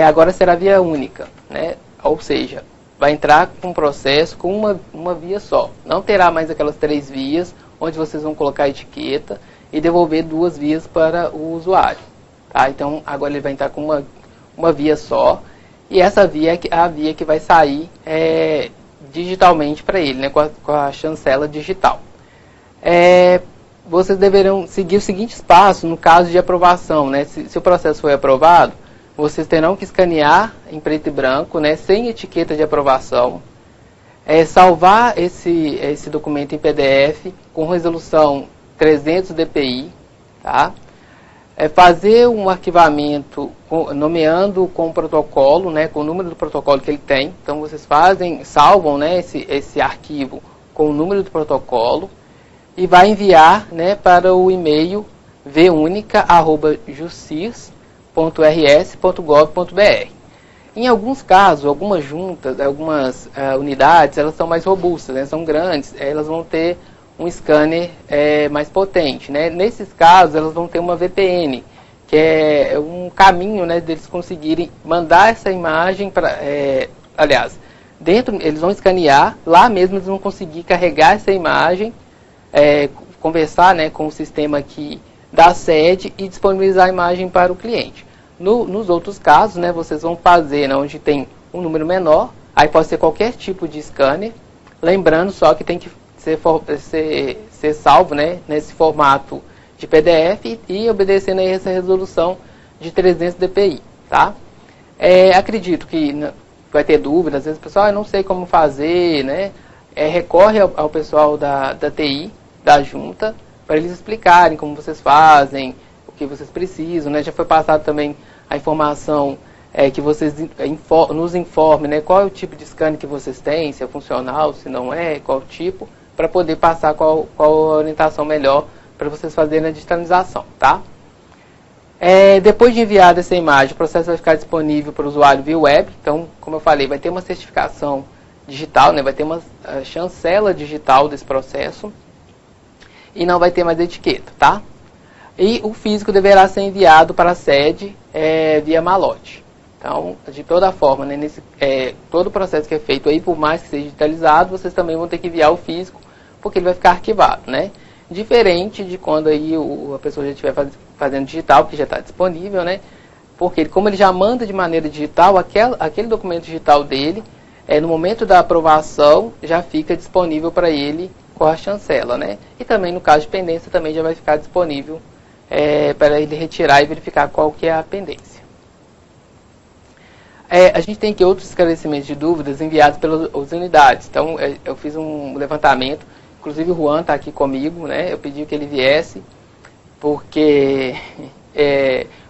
Agora será via única, né? Ou seja, vai entrar com um processo com uma via só. Não terá mais aquelas 3 vias, onde vocês vão colocar a etiqueta e devolver 2 vias para o usuário. Tá? Então, agora ele vai entrar com uma via só, e essa via é a via que vai sair digitalmente para ele, né? Com a chancela digital. Vocês deverão seguir os seguintes passos no caso de aprovação, né? Se o processo foi aprovado, vocês terão que escanear em preto e branco, né, sem etiqueta de aprovação, salvar esse documento em PDF com resolução 300 dpi, tá? Fazer um arquivamento nomeando com o protocolo, né, com o número do protocolo que ele tem. Então vocês salvam, né, esse arquivo com o número do protocolo e vai enviar, né, para o e-mail vunica@justice.rs.gov.br. Em alguns casos, algumas juntas, algumas unidades, elas são mais robustas, né, são grandes, elas vão ter um scanner mais potente, né? Nesses casos, elas vão ter uma VPN, que é um caminho, né, deles conseguirem mandar essa imagem para... aliás, eles vão escanear, lá mesmo eles vão conseguir carregar essa imagem, conversar, né, com o sistema aqui da sede e disponibilizar a imagem para o cliente. Nos outros casos, né, vocês vão fazer, né, onde tem um número menor, aí pode ser qualquer tipo de scanner, lembrando só que tem que ser salvo, né, nesse formato de PDF e obedecendo aí essa resolução de 300 dpi, tá? Acredito que vai ter dúvidas, às vezes o pessoal, eu não sei como fazer, né? Recorre ao pessoal da TI, da junta, para eles explicarem como vocês fazem, o que vocês precisam, né? Já foi passado também a informação que vocês nos informem, né, qual é o tipo de scanner que vocês têm, se é funcional, se não é, qual o tipo, para poder passar qual a orientação melhor para vocês fazerem a digitalização, tá? Depois de enviada essa imagem, o processo vai ficar disponível para o usuário via web. Então, como eu falei, vai ter uma certificação digital, né, vai ter uma chancela digital desse processo e não vai ter mais etiqueta, tá? E o físico deverá ser enviado para a sede via malote. Então, de toda forma, né, todo o processo que é feito aí, por mais que seja digitalizado, vocês também vão ter que enviar o físico, porque ele vai ficar arquivado, né? Diferente de quando aí a pessoa já estiver fazendo digital, que já está disponível, né? Porque como ele já manda de maneira digital, aquele documento digital dele, no momento da aprovação, já fica disponível para ele com a chancela, né? E também no caso de pendência também já vai ficar disponível para ele retirar e verificar qual que é a pendência. A gente tem aqui outros esclarecimentos de dúvidas enviados pelas unidades. Então, eu fiz um levantamento, inclusive o Juan está aqui comigo, né? Eu pedi que ele viesse, porque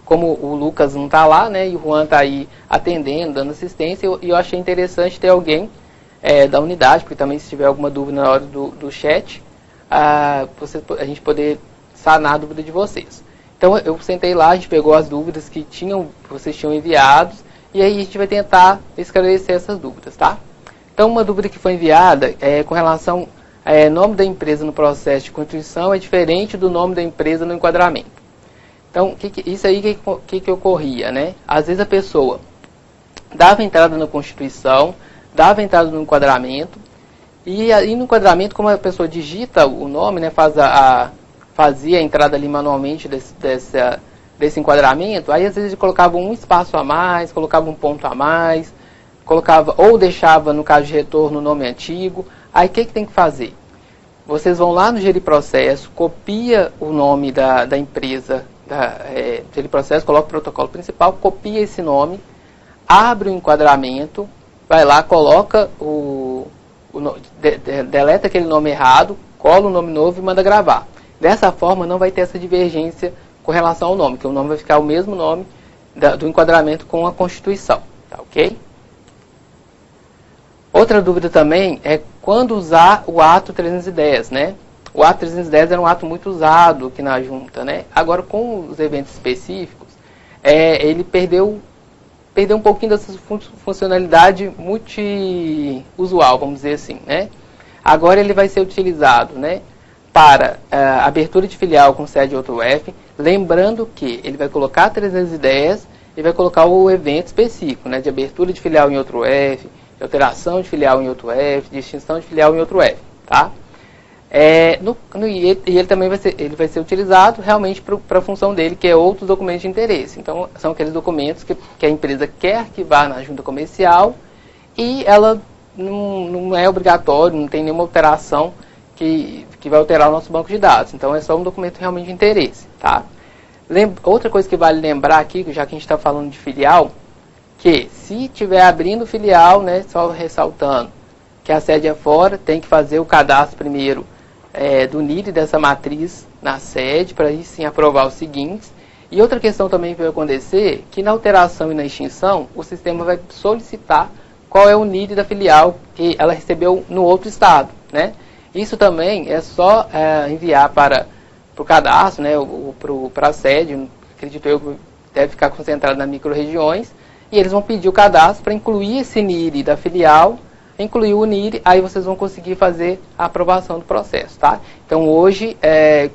como o Lucas não está lá, né? E o Juan está aí atendendo, dando assistência, e eu achei interessante ter alguém da unidade, porque também se tiver alguma dúvida na hora do chat, a gente poder sanar a dúvida de vocês. Então, eu sentei lá, a gente pegou as dúvidas que vocês tinham enviados, e aí a gente vai tentar esclarecer essas dúvidas, tá? Então, uma dúvida que foi enviada com relação ao nome da empresa no processo de constituição é diferente do nome da empresa no enquadramento. Então, isso aí que ocorria, né? Às vezes a pessoa dava entrada na Constituição, dava entrada no enquadramento, e aí no enquadramento, como a pessoa digita o nome, né, fazia a entrada ali manualmente desse enquadramento, aí às vezes colocava um espaço a mais, colocava um ponto a mais, ou deixava, no caso de retorno, o nome antigo. Aí o que tem que fazer? Vocês vão lá no Gerir Processo, copia o nome da empresa, Gerir Processo, coloca o protocolo principal, copia esse nome, abre o enquadramento, vai lá, coloca deleta aquele nome errado, cola o nome novo e manda gravar. Dessa forma não vai ter essa divergência com relação ao nome, que o nome vai ficar o mesmo nome do enquadramento com a Constituição, tá ok? Outra dúvida também é quando usar o ato 310, né? O ato 310 era um ato muito usado aqui na junta, né? Agora, com os eventos específicos, ele perdeu um pouquinho dessa funcionalidade multiusual, vamos dizer assim, né? Agora ele vai ser utilizado, né, para abertura de filial com sede em outro UF, lembrando que ele vai colocar 310 e vai colocar o evento específico, né, de abertura de filial em outro UF, de alteração de filial em outro UF, de extinção de filial em outro UF, tá? E ele também vai ser utilizado realmente para a função dele, que é outros documentos de interesse. Então, são aqueles documentos que a empresa quer arquivar na junta comercial e ela não é obrigatório, não tem nenhuma alteração que vai alterar o nosso banco de dados. Então, é só um documento realmente de interesse, tá? Outra coisa que vale lembrar aqui, já que a gente está falando de filial, que se estiver abrindo filial, né, só ressaltando que a sede é fora, tem que fazer o cadastro primeiro do NID dessa matriz na sede, para aí sim aprovar os seguintes. E outra questão também que vai acontecer, que na alteração e na extinção, o sistema vai solicitar qual é o NID da filial que ela recebeu no outro estado, né? Isso também é só enviar para o cadastro, né, para a sede, acredito eu que deve ficar concentrado nas micro-regiões, e eles vão pedir o cadastro para incluir esse NID da filial, incluir o NID, aí vocês vão conseguir fazer a aprovação do processo, tá? Então hoje,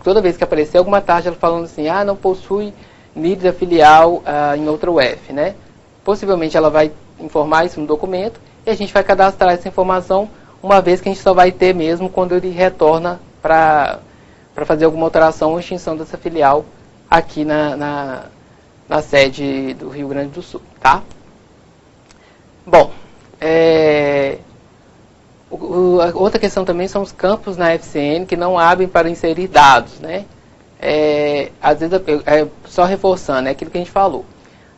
toda vez que aparecer alguma taxa falando assim, não possui NID da filial em outra UF, né? Possivelmente ela vai informar isso no documento e a gente vai cadastrar essa informação, uma vez que a gente só vai ter mesmo quando ele retorna para fazer alguma alteração ou extinção dessa filial aqui na sede do Rio Grande do Sul, tá? Bom, outra questão também são os campos na FCN que não abrem para inserir dados, né? Às vezes, só reforçando, é aquilo que a gente falou.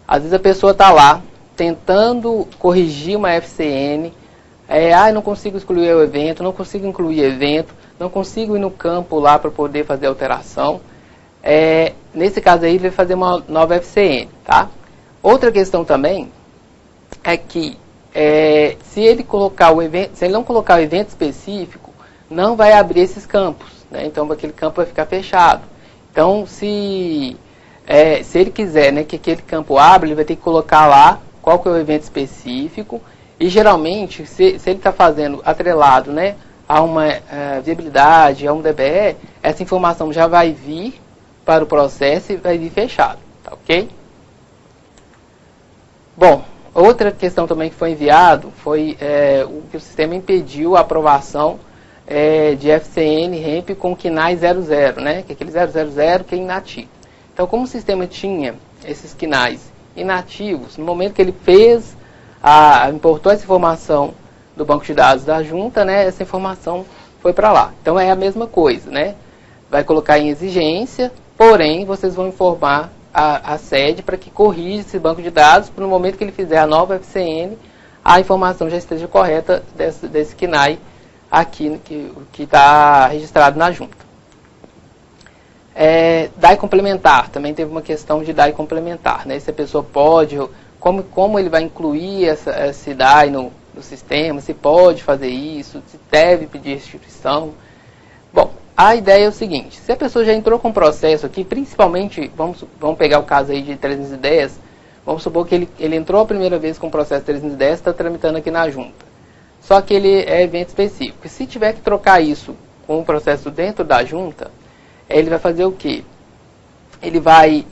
Às vezes a pessoa está lá tentando corrigir uma FCN, não consigo excluir o evento, não consigo incluir evento, não consigo ir no campo lá para poder fazer alteração. Nesse caso aí, ele vai fazer uma nova FCN, tá? Outra questão também é que se ele não colocar o evento específico, não vai abrir esses campos, né? Então aquele campo vai ficar fechado. Então se ele quiser, né, que aquele campo abra, ele vai ter que colocar lá qual que é o evento específico, e geralmente, se ele está fazendo atrelado, né, a uma viabilidade, a um DBE, essa informação já vai vir para o processo e vai vir fechado, tá ok? Bom, outra questão também que foi enviado foi que o sistema impediu a aprovação de FCN REMP com KNAI 00, né? Que é aquele 000 que é inativo. Então, como o sistema tinha esses KNAIs inativos, no momento que ele importou essa informação do banco de dados da junta, né? Essa informação foi para lá. Então é a mesma coisa, né? Vai colocar em exigência, porém vocês vão informar a sede para que corrija esse banco de dados, para no momento que ele fizer a nova FCN, a informação já esteja correta desse KNAI aqui, que está registrado na junta. DAI complementar, também teve uma questão de DAI complementar, né? Se a pessoa pode, como ele vai incluir esse DAI no sistema, se pode fazer isso, se deve pedir restituição. Bom, a ideia é o seguinte: se a pessoa já entrou com o processo aqui, principalmente, vamos pegar o caso aí de 310, vamos supor que ele entrou a primeira vez com o processo 310, está tramitando aqui na junta. Só que ele é evento específico. E se tiver que trocar isso com o processo dentro da junta, ele vai fazer o quê? Ele vai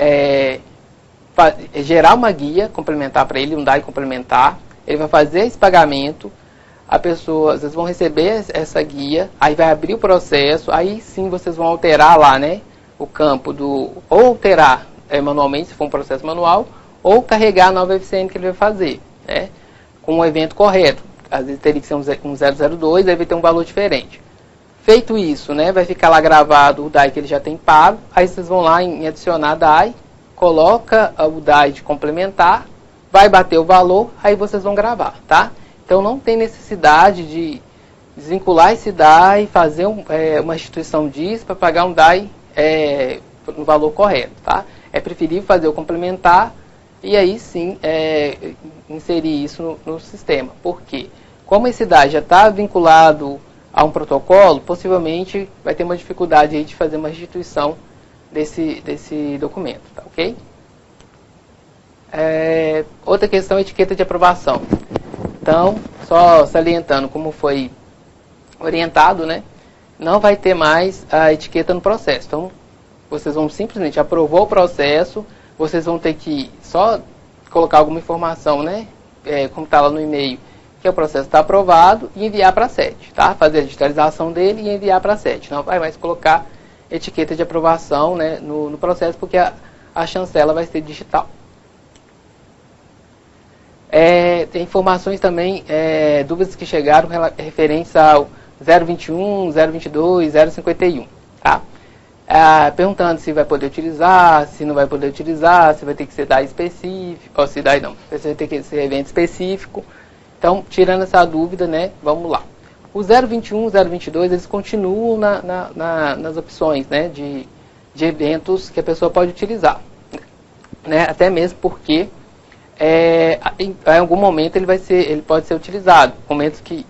gerar uma guia complementar para ele, um DAI complementar, ele vai fazer esse pagamento, vocês vão receber essa guia, aí vai abrir o processo, aí sim vocês vão alterar lá, né, o campo ou alterar manualmente, se for um processo manual, ou carregar a nova FCN que ele vai fazer, né, com o evento correto. Às vezes teria que ser um 002, aí vai ter um valor diferente. Feito isso, né, vai ficar lá gravado o DAI que ele já tem pago, aí vocês vão lá em adicionar DAI, coloca o DAI de complementar, vai bater o valor, aí vocês vão gravar, tá? Então não tem necessidade de desvincular esse DAI, fazer uma restituição disso para pagar um DAI no valor correto, tá? É preferível fazer o complementar e aí sim inserir isso no sistema. Por quê? Como esse DAI já está vinculado a um protocolo, possivelmente vai ter uma dificuldade aí de fazer uma restituição desse documento, tá ok? Outra questão é etiqueta de aprovação. Então, só salientando como foi orientado, né? Não vai ter mais a etiqueta no processo. Então, vocês vão simplesmente aprovou o processo, vocês vão ter que só colocar alguma informação, né? Como está lá no e-mail, que o processo está aprovado e enviar para a sede, tá? Fazer a digitalização dele e enviar para a sede. Não vai mais colocar etiqueta de aprovação, né, no processo, porque a chancela vai ser digital. Tem informações também, dúvidas que chegaram referentes ao 021, 022, 051, tá? Perguntando se vai poder utilizar, se não vai poder utilizar, se vai ter que ser DAI específico, ou se DAI não, se vai ter que ser evento específico. Então, tirando essa dúvida, né, vamos lá. O 021, 022, eles continuam nas opções, né, de eventos que a pessoa pode utilizar, né, até mesmo porque em algum momento ele pode ser utilizado. Momentos que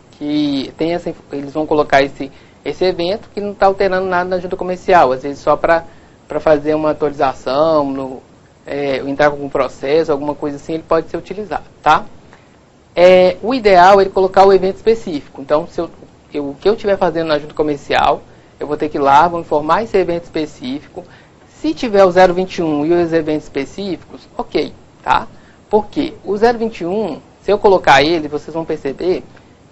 tem eles vão colocar esse evento que não está alterando nada na junta comercial, às vezes só para fazer uma atualização, entrar com algum processo, alguma coisa assim, ele pode ser utilizado, tá? O ideal é ele colocar o evento específico. Então, o que eu estiver fazendo na junta comercial, eu vou ter que ir lá, vou informar esse evento específico. Se tiver o 021 e os eventos específicos, ok, tá? Porque o 021, se eu colocar ele, vocês vão perceber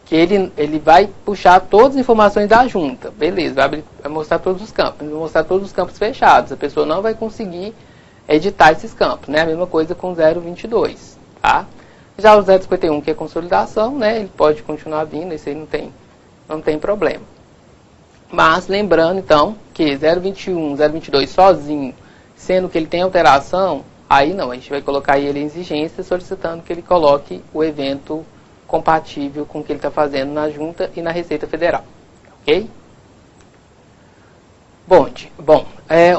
que ele vai puxar todas as informações da junta. Beleza, vai mostrar todos os campos. Vai mostrar todos os campos fechados. A pessoa não vai conseguir editar esses campos, né? A mesma coisa com o 022, tá? Já o 051, que é consolidação, né? Ele pode continuar vindo, isso aí não tem problema. Mas lembrando, então, que 021, 022 sozinho, sendo que ele tem alteração, aí não, a gente vai colocar ele em exigência, solicitando que ele coloque o evento compatível com o que ele está fazendo na junta e na Receita Federal. Ok? Bom,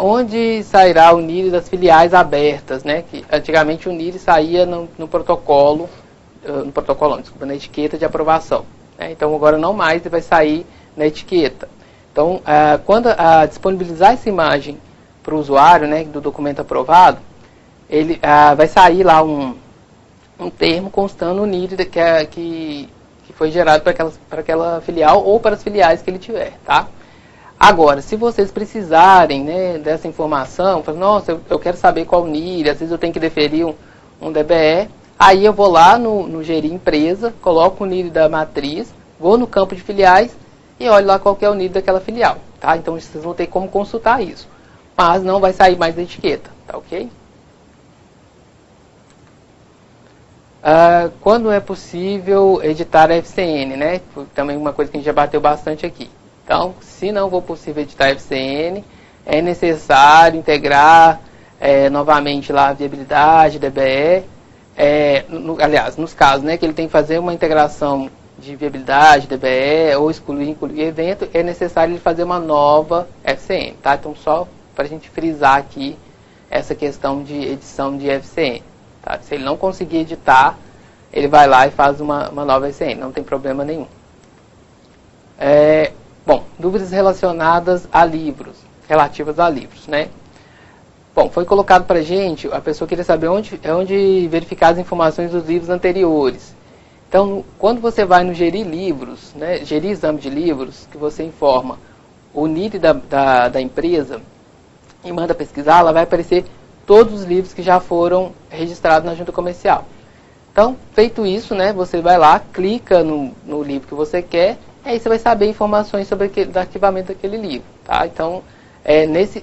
onde sairá o NIRI das filiais abertas, né? Que antigamente o NIRI saía no protocolo, desculpa, na etiqueta de aprovação. Né? Então agora não mais, ele vai sair na etiqueta. Então, quando disponibilizar essa imagem para o usuário, né, do documento aprovado, ele vai sair lá um termo constando o NIRI que foi gerado para aquela filial ou para as filiais que ele tiver, tá? Agora, se vocês precisarem, né, dessa informação, nossa, eu quero saber qual NIRI, às vezes eu tenho que deferir um DBE, aí eu vou lá no Gerir Empresa, coloco o NIRI da matriz, vou no campo de filiais e olho lá qual que é o NIRI daquela filial, tá? Então vocês vão ter como consultar isso, mas não vai sair mais da etiqueta, tá ok? Quando é possível editar a FCN, né? Também uma coisa que a gente já bateu bastante aqui. Então, se não for possível editar FCN, é necessário integrar novamente lá a viabilidade, DBE, aliás, nos casos, né, que ele tem que fazer uma integração de viabilidade, DBE, ou incluir evento, é necessário ele fazer uma nova FCN, tá? Então, só para a gente frisar aqui essa questão de edição de FCN, tá? Se ele não conseguir editar, ele vai lá e faz uma nova FCN, não tem problema nenhum. Bom, dúvidas relacionadas a livros, relativas a livros, né? Bom, foi colocado para a gente, a pessoa queria saber onde verificar as informações dos livros anteriores. Então, quando você vai no gerir livros, né, gerir exame de livros, que você informa o NID da empresa e manda pesquisar, lá vai aparecer todos os livros que já foram registrados na junta comercial. Então, feito isso, né, você vai lá, clica no livro que você quer, e aí você vai saber informações sobre o arquivamento daquele livro, tá? Então,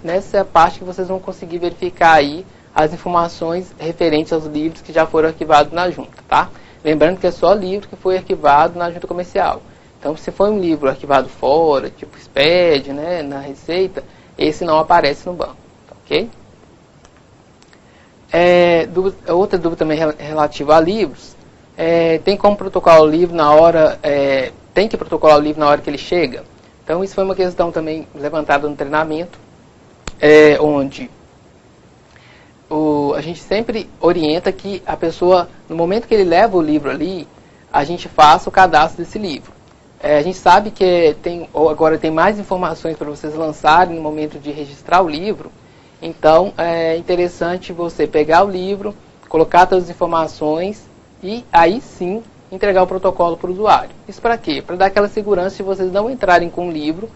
nessa parte que vocês vão conseguir verificar aí as informações referentes aos livros que já foram arquivados na junta, tá? Lembrando que é só livro que foi arquivado na junta comercial. Então, se for um livro arquivado fora, tipo SPED, né, na Receita, esse não aparece no banco, tá, ok? Outra dúvida também relativa a livros, tem como protocolar o livro na hora, tem que protocolar o livro na hora que ele chega? Então, isso foi uma questão também levantada no treinamento, onde a gente sempre orienta que a pessoa, no momento que ele leva o livro ali, a gente faça o cadastro desse livro. A gente sabe que agora tem mais informações para vocês lançarem no momento de registrar o livro, então é interessante você pegar o livro, colocar todas as informações e aí sim entregar o protocolo para o usuário. Isso para quê? Para dar aquela segurança de vocês não entrarem com um livro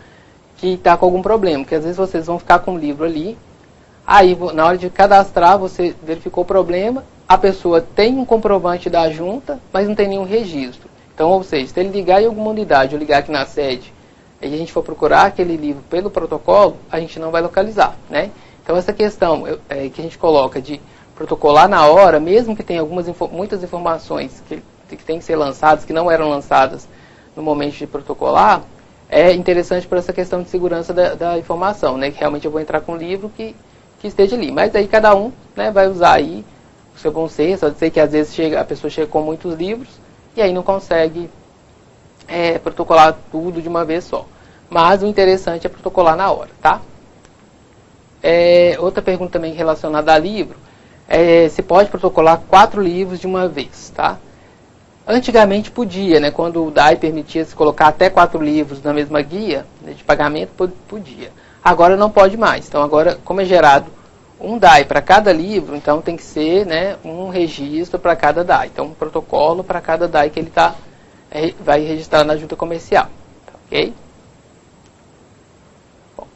que está com algum problema, porque às vezes vocês vão ficar com o livro ali, aí na hora de cadastrar você verificou o problema, a pessoa tem um comprovante da junta, mas não tem nenhum registro. Então, ou seja, se ele ligar em alguma unidade ou ligar aqui na sede e a gente for procurar aquele livro pelo protocolo, a gente não vai localizar, né? Então, essa questão que a gente coloca de protocolar na hora, mesmo que tenha muitas informações que têm que ser lançadas, que não eram lançadas no momento de protocolar, é interessante por essa questão de segurança da informação, né? Que realmente eu vou entrar com um livro que esteja ali. Mas aí cada um, né, vai usar aí o seu bom senso. Pode ser que às vezes a pessoa chega com muitos livros e aí não consegue protocolar tudo de uma vez só. Mas o interessante é protocolar na hora, tá? Outra pergunta também relacionada a livro, se pode protocolar 4 livros de uma vez, tá? Antigamente podia, né? Quando o DAI permitia se colocar até 4 livros na mesma guia, né, de pagamento, podia. Agora não pode mais. Então agora, como é gerado um DAI para cada livro, então tem que ser, né, um registro para cada DAI. Então um protocolo para cada DAI que ele vai registrar na junta comercial. Tá, ok? Bom,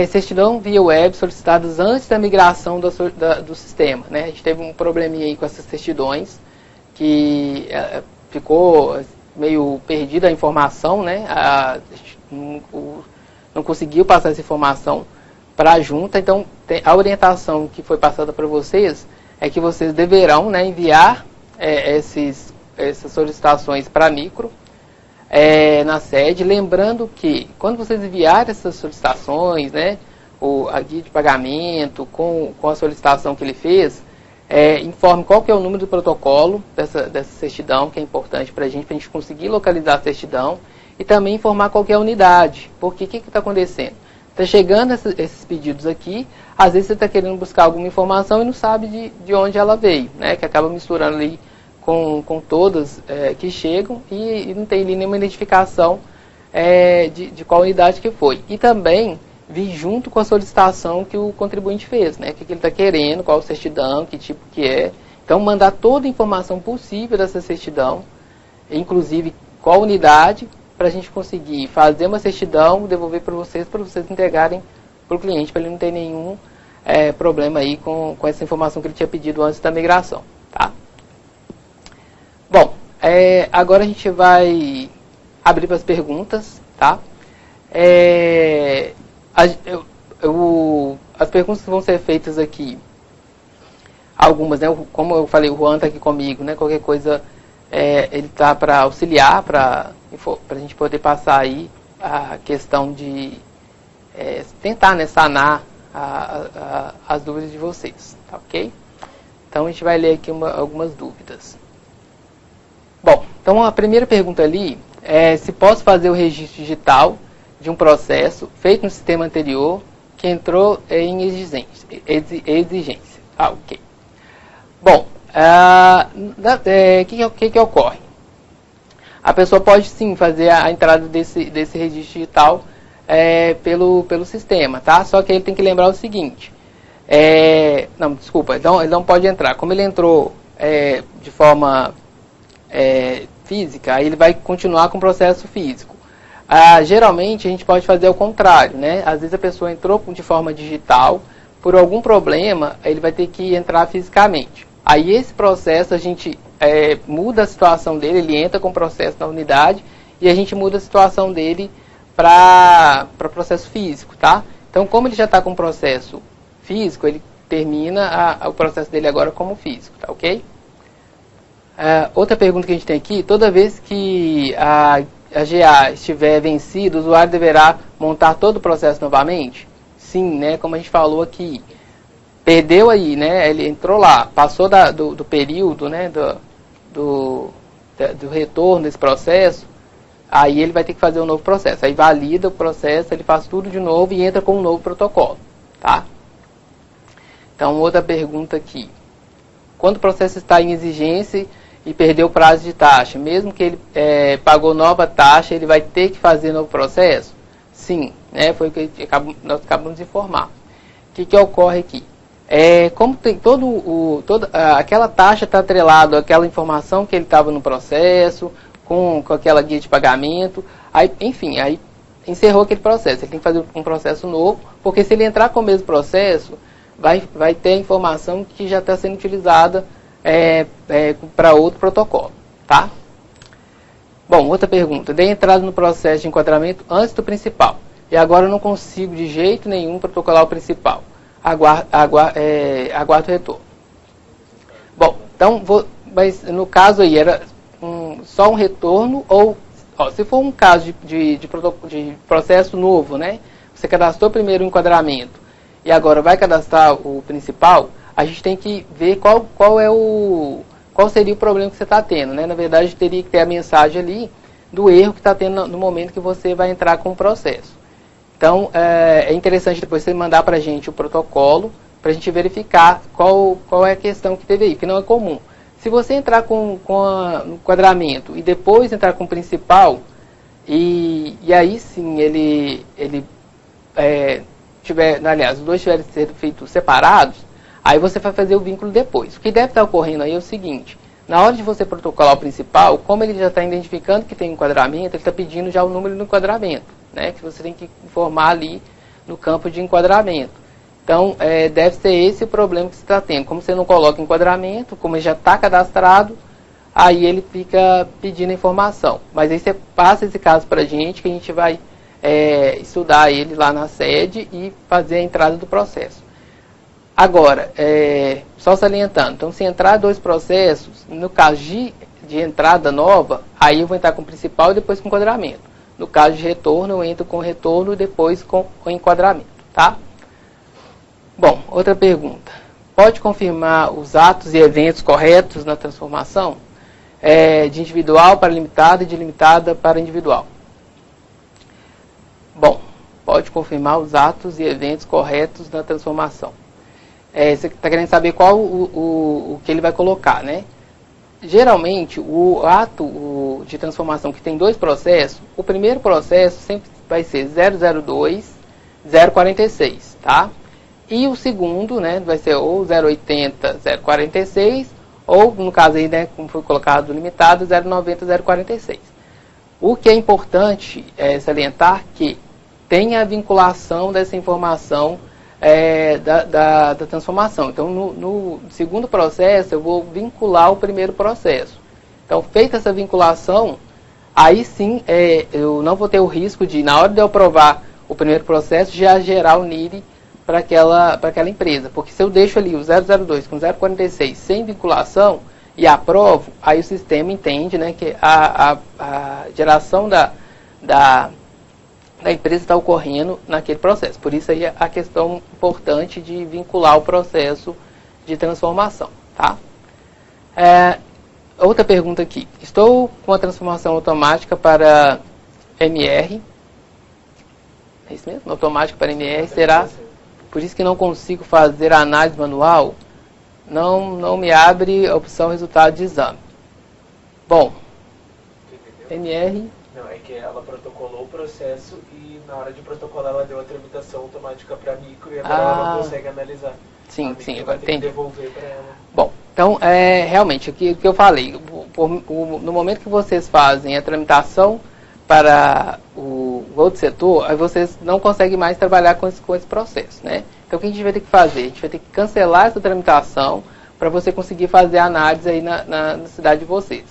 certidão via web solicitadas antes da migração do sistema, né? A gente teve um probleminha aí com essas certidões, que ficou meio perdida a informação, né? Não conseguiu passar essa informação para a junta, então a orientação que foi passada para vocês é que vocês deverão, né, enviar essas solicitações para a micro na sede, lembrando que quando vocês enviarem essas solicitações, né, a guia de pagamento com a solicitação que ele fez, informe qual que é o número do protocolo dessa certidão, que é importante para a gente conseguir localizar a certidão, e também informar qual que é a unidade. Porque o que está acontecendo? Está chegando esses pedidos aqui, às vezes você está querendo buscar alguma informação e não sabe de onde ela veio, né? Que acaba misturando ali com todas que chegam e não tem ali nenhuma identificação de qual unidade que foi. E também vir junto com a solicitação que o contribuinte fez, né? O que ele está querendo, qual certidão, que tipo que é. Então, mandar toda a informação possível dessa certidão, inclusive qual unidade, para a gente conseguir fazer uma certidão, devolver para vocês entregarem para o cliente, para ele não ter nenhum problema aí com essa informação que ele tinha pedido antes da migração, tá? Bom, agora a gente vai abrir para as perguntas, tá? As perguntas que vão ser feitas aqui, algumas, né? Como eu falei, o Juan está aqui comigo, né? Qualquer coisa, ele está para auxiliar, para a gente poder passar aí a questão de tentar, né, sanar as dúvidas de vocês, tá ok? Então a gente vai ler aqui algumas dúvidas. Bom, então a primeira pergunta ali é se posso fazer o registro digital de um processo feito no sistema anterior que entrou em exigência. Ah, ok. Bom, que ocorre? A pessoa pode sim fazer a entrada desse registro digital pelo sistema, tá? Só que ele tem que lembrar o seguinte. Não, desculpa, ele não pode entrar. Como ele entrou de forma física, aí ele vai continuar com o processo físico. Geralmente a gente pode fazer o contrário, né? Às vezes a pessoa entrou de forma digital, por algum problema ele vai ter que entrar fisicamente. Aí esse processo a gente muda a situação dele, ele entra com o processo na unidade e a gente muda a situação dele para processo físico, tá? Então como ele já está com o processo físico, ele termina o processo dele agora como físico, tá ok? Outra pergunta que a gente tem aqui, toda vez que a GA estiver vencida, o usuário deverá montar todo o processo novamente? Sim, né? Como a gente falou aqui, perdeu aí, né? Ele entrou lá, passou do período, né? Do retorno desse processo, aí ele vai ter que fazer um novo processo. Aí valida o processo, ele faz tudo de novo e entra com um novo protocolo, tá? Então, outra pergunta aqui. Quando o processo está em exigência e perdeu o prazo de taxa, mesmo que ele pagou nova taxa, ele vai ter que fazer novo processo? Sim, né? Foi o que nós acabamos de informar. O que ocorre aqui? Como tem aquela taxa está atrelada àquela informação que ele estava no processo, com aquela guia de pagamento, aí, enfim, aí encerrou aquele processo. Ele tem que fazer um processo novo, porque se ele entrar com o mesmo processo, vai ter a informação que já está sendo utilizada para outro protocolo, tá? Bom, outra pergunta. Dei entrada no processo de enquadramento antes do principal, e agora eu não consigo de jeito nenhum protocolar o principal. Aguardo o retorno. Bom, então, mas no caso aí, era só um retorno, ou se for um caso de processo novo, né? Você cadastrou primeiro o enquadramento, e agora vai cadastrar o principal, a gente tem que ver qual seria o problema que você está tendo, né? Na verdade, teria que ter a mensagem ali do erro que está tendo no momento que você vai entrar com o processo. Então, é interessante depois você mandar para a gente o protocolo, para a gente verificar qual é a questão que teve aí, que não é comum. Se você entrar com o enquadramento e depois entrar com o principal, e aí sim aliás, os dois tiverem sido feitos separados, aí você vai fazer o vínculo depois. O que deve estar ocorrendo aí é o seguinte: na hora de você protocolar o principal, como ele já está identificando que tem um enquadramento, ele está pedindo já o número do enquadramento, né, que você tem que informar ali no campo de enquadramento. Então, deve ser esse o problema que você está tendo. Como você não coloca enquadramento, como ele já está cadastrado, aí ele fica pedindo a informação. Mas aí você passa esse caso para a gente, que a gente vai estudar ele lá na sede e fazer a entrada do processo. Agora, só salientando, então se entrar dois processos, no caso de entrada nova, aí eu vou entrar com o principal e depois com o enquadramento. No caso de retorno, eu entro com o retorno e depois com o enquadramento, tá? Bom, outra pergunta. Pode confirmar os atos e eventos corretos na transformação? De individual para limitada e de limitada para individual. Bom, pode confirmar os atos e eventos corretos na transformação. Você está querendo saber qual o que ele vai colocar, né? Geralmente, o ato de transformação que tem dois processos, o primeiro processo sempre vai ser 002, 046, tá? E o segundo, né, vai ser ou 080, 046, ou, no caso aí, né, como foi colocado limitado, 090, 046. O que é importante salientar que tem a vinculação dessa informação da transformação. Então, no segundo processo, eu vou vincular o primeiro processo. Então, feita essa vinculação, aí sim, eu não vou ter o risco de, na hora de eu aprovar o primeiro processo, já gerar o NIRI para aquela empresa. Porque se eu deixo ali o 002 com 046 sem vinculação e aprovo, aí o sistema entende, né, que a geração da empresa está ocorrendo naquele processo. Por isso aí é a questão importante de vincular o processo de transformação. Tá? Outra pergunta aqui. Estou com a transformação automática para MR. É isso mesmo? Automática para MR. Será por isso que não consigo fazer a análise manual? Não me abre a opção resultado de exame. Bom, MR... Não, é que ela protocolou o processo e na hora de protocolar ela deu a tramitação automática para micro e agora ela não consegue analisar. Sim, agora tem que devolver para ela. Bom, então, realmente, o que eu falei, no momento que vocês fazem a tramitação para o outro setor, aí vocês não conseguem mais trabalhar com esse processo, né? Então, o que a gente vai ter que fazer? A gente vai ter que cancelar essa tramitação para você conseguir fazer a análise aí na cidade de vocês.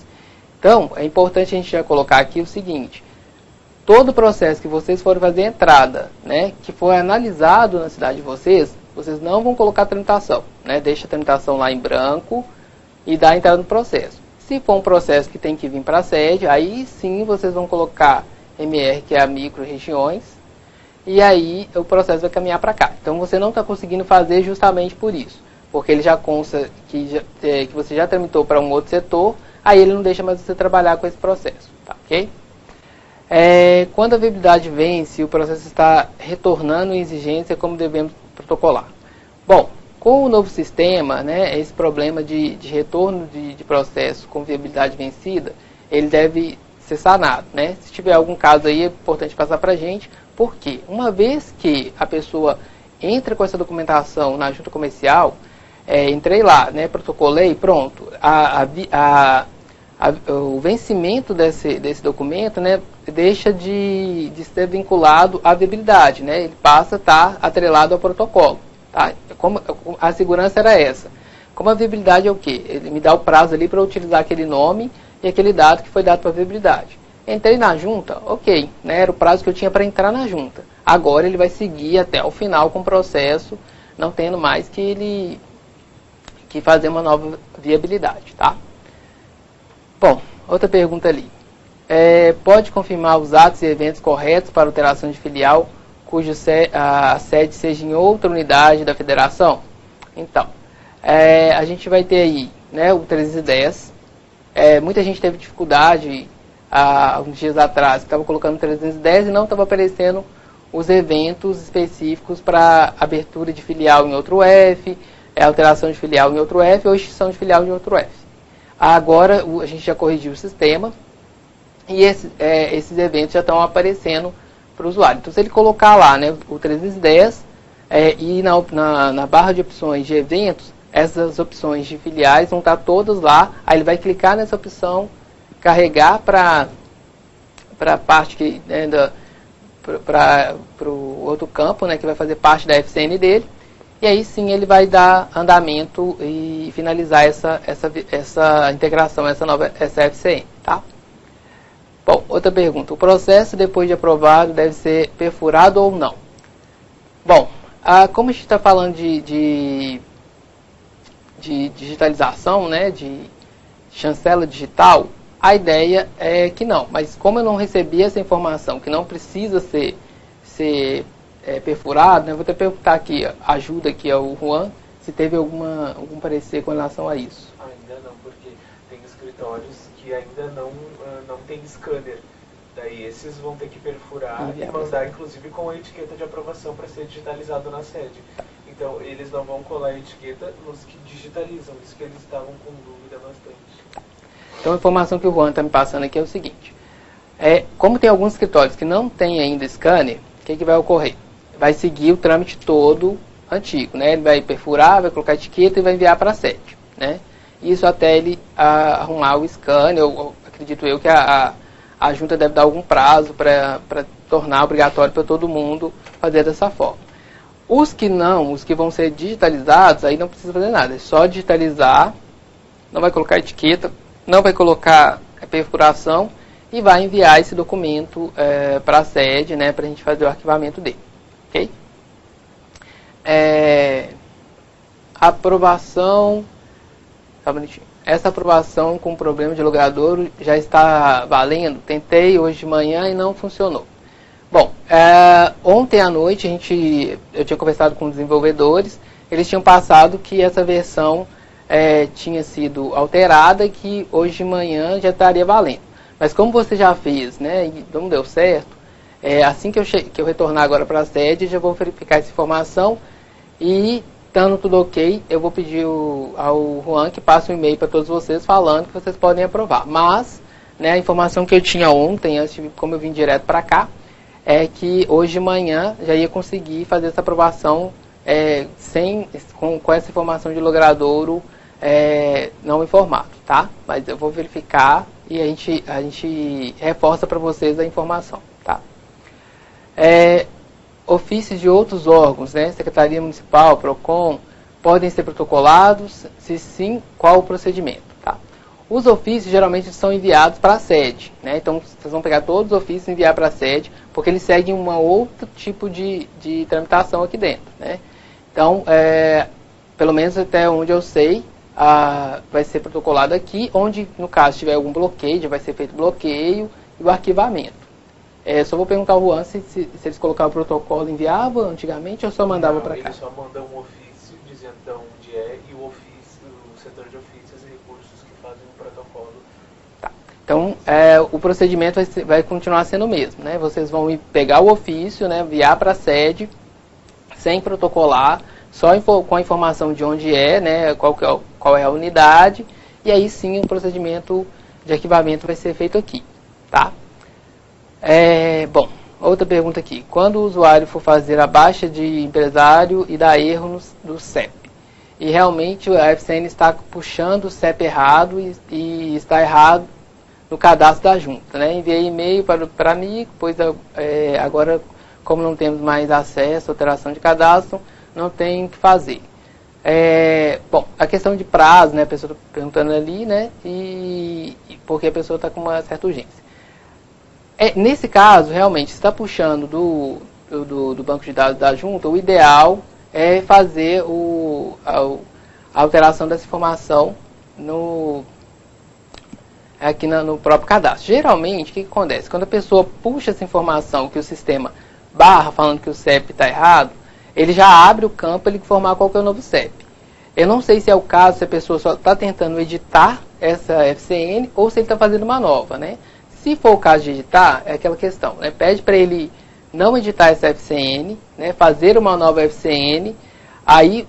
Então, é importante a gente já colocar aqui o seguinte: todo o processo que vocês forem fazer entrada, né, que for analisado na cidade de vocês não vão colocar tramitação, né? Deixa a tramitação lá em branco e dá entrada no processo. Se for um processo que tem que vir para a sede, aí sim vocês vão colocar MR, que é a micro-regiões, e aí o processo vai caminhar para cá. Então você não está conseguindo fazer justamente por isso, porque ele já consta que você já tramitou para um outro setor, aí ele não deixa mais você trabalhar com esse processo, tá, ok? Quando a viabilidade vence, o processo está retornando em exigência, como devemos protocolar. Bom, com o novo sistema, né, esse problema de retorno de processo com viabilidade vencida, ele deve ser sanado, né? Se tiver algum caso aí, é importante passar para a gente, porque uma vez que a pessoa entra com essa documentação na junta comercial, entrei lá, né, protocolei, pronto, o vencimento desse documento, né, deixa de ser vinculado à viabilidade, né, ele passa a estar atrelado ao protocolo. Tá? A segurança era essa. Como a viabilidade é o quê? Ele me dá o prazo ali para utilizar aquele nome e aquele dado que foi dado para a viabilidade. Entrei na junta, ok, né, era o prazo que eu tinha para entrar na junta. Agora ele vai seguir até o final com o processo, não tendo mais que fazer uma nova viabilidade. Tá? Bom, outra pergunta ali. Pode confirmar os atos e eventos corretos para alteração de filial cuja a sede seja em outra unidade da federação? Então, a gente vai ter aí, né, o 310. Muita gente teve dificuldade há uns dias atrás, que estava colocando 310 e não estava aparecendo os eventos específicos para abertura de filial em outro F, alteração de filial em outro F ou extinção de filial em outro F. Agora a gente já corrigiu o sistema e esses eventos já estão aparecendo para o usuário. Então, se ele colocar lá, né, o 310 e na barra de opções de eventos, essas opções de filiais vão estar todas lá. Aí ele vai clicar nessa opção, carregar para a parte que para o outro campo, né, que vai fazer parte da FCN dele. E aí sim ele vai dar andamento e finalizar essa integração, essa FCN. Tá? Bom, outra pergunta. O processo, depois de aprovado, deve ser perfurado ou não? Bom, como a gente está falando de digitalização, né, de chancela digital, a ideia é que não. Mas como eu não recebi essa informação, que não precisa ser perfurado, né, eu vou até perguntar aqui, ajuda aqui ao Juan, se teve algum parecer com relação a isso. Ainda não, porque tem escritórios que ainda não tem scanner. Daí esses vão ter que perfurar e mandar, inclusive, com a etiqueta de aprovação para ser digitalizado na sede. Então, eles não vão colar a etiqueta nos que digitalizam, isso que eles estavam com dúvida bastante. Então, a informação que o Juan está me passando aqui é o seguinte. Como tem alguns escritórios que não têm ainda scanner, o que vai ocorrer? Vai seguir o trâmite todo antigo, né? Ele vai perfurar, vai colocar a etiqueta e vai enviar para a sede, né? Isso até ele arrumar o scanner, eu acredito eu que a junta deve dar algum prazo para tornar obrigatório para todo mundo fazer dessa forma. Os que vão ser digitalizados, aí não precisa fazer nada, é só digitalizar, não vai colocar etiqueta, não vai colocar perfuração e vai enviar esse documento para a sede, né, para a gente fazer o arquivamento dele. Ok? Aprovação. Tá bonitinho. Essa aprovação com problema de logrador já está valendo? Tentei hoje de manhã e não funcionou. Bom, ontem à noite eu tinha conversado com desenvolvedores, eles tinham passado que essa versão tinha sido alterada e que hoje de manhã já estaria valendo. Mas como você já fez, né, e não deu certo, assim que eu retornar agora para a sede, já vou verificar essa informação e, estando tudo ok, eu vou pedir ao Juan que passe um e-mail para todos vocês falando que vocês podem aprovar. Mas, né, a informação que eu tinha ontem, como eu vim direto para cá, é que hoje de manhã já ia conseguir fazer essa aprovação com essa informação de logradouro não informado, tá? Mas eu vou verificar e a gente reforça para vocês a informação, tá? Ofícios de outros órgãos, né? Secretaria Municipal, PROCON, podem ser protocolados? Se sim, qual o procedimento, tá? Os ofícios geralmente são enviados para a sede, né? Então vocês vão pegar todos os ofícios e enviar para a sede, porque eles seguem um outro tipo de tramitação aqui dentro, né? Então, pelo menos até onde eu sei, vai ser protocolado aqui, onde, no caso, tiver algum bloqueio, já vai ser feito bloqueio e o arquivamento. Só vou perguntar ao Juan se eles colocaram o protocolo, enviava antigamente ou só mandava para cá? Eles só mandam um ofício dizendo de onde e o setor de ofícios e recursos que fazem o protocolo. Tá. Então, o procedimento vai continuar sendo o mesmo, né? Vocês vão pegar o ofício, né, enviar para a sede, sem protocolar, só com a informação de onde né, qual é a unidade, e aí sim o procedimento de arquivamento vai ser feito aqui, tá? Bom, outra pergunta aqui. Quando o usuário for fazer a baixa de empresário e dá erro do CEP, e realmente a FCN está puxando o CEP errado e está errado no cadastro da junta, né? Enviei e-mail para mim, pois agora, como não temos mais acesso à alteração de cadastro, não tem o que fazer. Bom, a questão de prazo, né? A pessoa está perguntando ali, né? E porque a pessoa está com uma certa urgência. Nesse caso, realmente, se está puxando do banco de dados da junta, o ideal é fazer a alteração dessa informação aqui no próprio cadastro. Geralmente, o que acontece? Quando a pessoa puxa essa informação que o sistema barra falando que o CEP está errado, ele já abre o campo para ele informar qual que é o novo CEP. Eu não sei se é o caso, se a pessoa só está tentando editar essa FCN ou se ele está fazendo uma nova, né? Se for o caso de editar, é aquela questão, né? Pede para ele não editar essa FCN, né? Fazer uma nova FCN, aí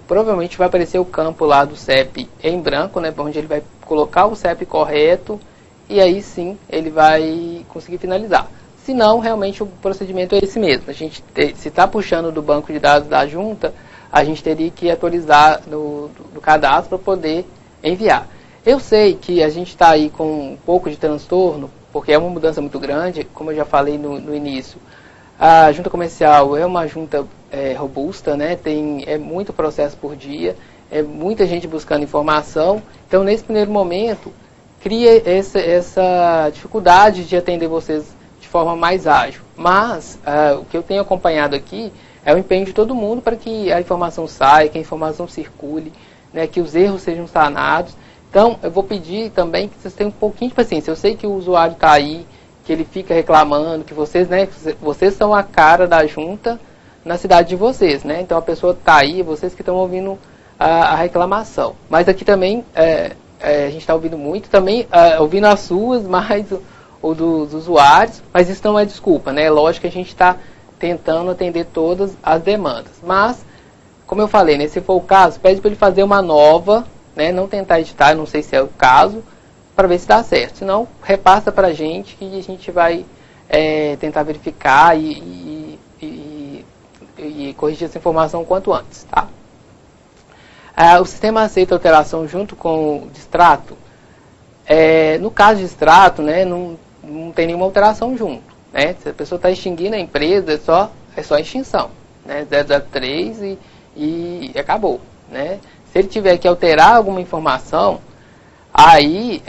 provavelmente vai aparecer o campo lá do CEP em branco, né? Onde ele vai colocar o CEP correto e aí sim ele vai conseguir finalizar. Se não, realmente o procedimento é esse mesmo. Se está puxando do banco de dados da junta, a gente teria que atualizar do cadastro para poder enviar. Eu sei que a gente está aí com um pouco de transtorno, porque é uma mudança muito grande, como eu já falei no início. A junta comercial é uma junta robusta, né? Tem muito processo por dia, muita gente buscando informação. Então, nesse primeiro momento, cria essa dificuldade de atender vocês de forma mais ágil. Mas, o que eu tenho acompanhado aqui é o empenho de todo mundo para que a informação saia, que a informação circule, né? Que os erros sejam sanados. Então, eu vou pedir também que vocês tenham um pouquinho de paciência. Eu sei que o usuário está aí, que ele fica reclamando, que vocês, né, vocês são a cara da junta na cidade de vocês, né? Então, a pessoa está aí, vocês que estão ouvindo a reclamação. Mas aqui também, a gente está ouvindo muito, também ouvindo as suas, mais o dos usuários, mas isso não é desculpa, né? Lógico que a gente está tentando atender todas as demandas. Mas, como eu falei, né, se for o caso, pede para ele fazer uma nova, né, não tentar editar, não sei se é o caso, para ver se dá certo. Se não, repassa para a gente que a gente vai tentar verificar e corrigir essa informação o quanto antes, tá? O sistema aceita alteração junto com o distrato. No caso de extrato, né, não tem nenhuma alteração junto, né? Se a pessoa está extinguindo a empresa, é só extinção, né? 003 e acabou, né? Se ele tiver que alterar alguma informação, aí,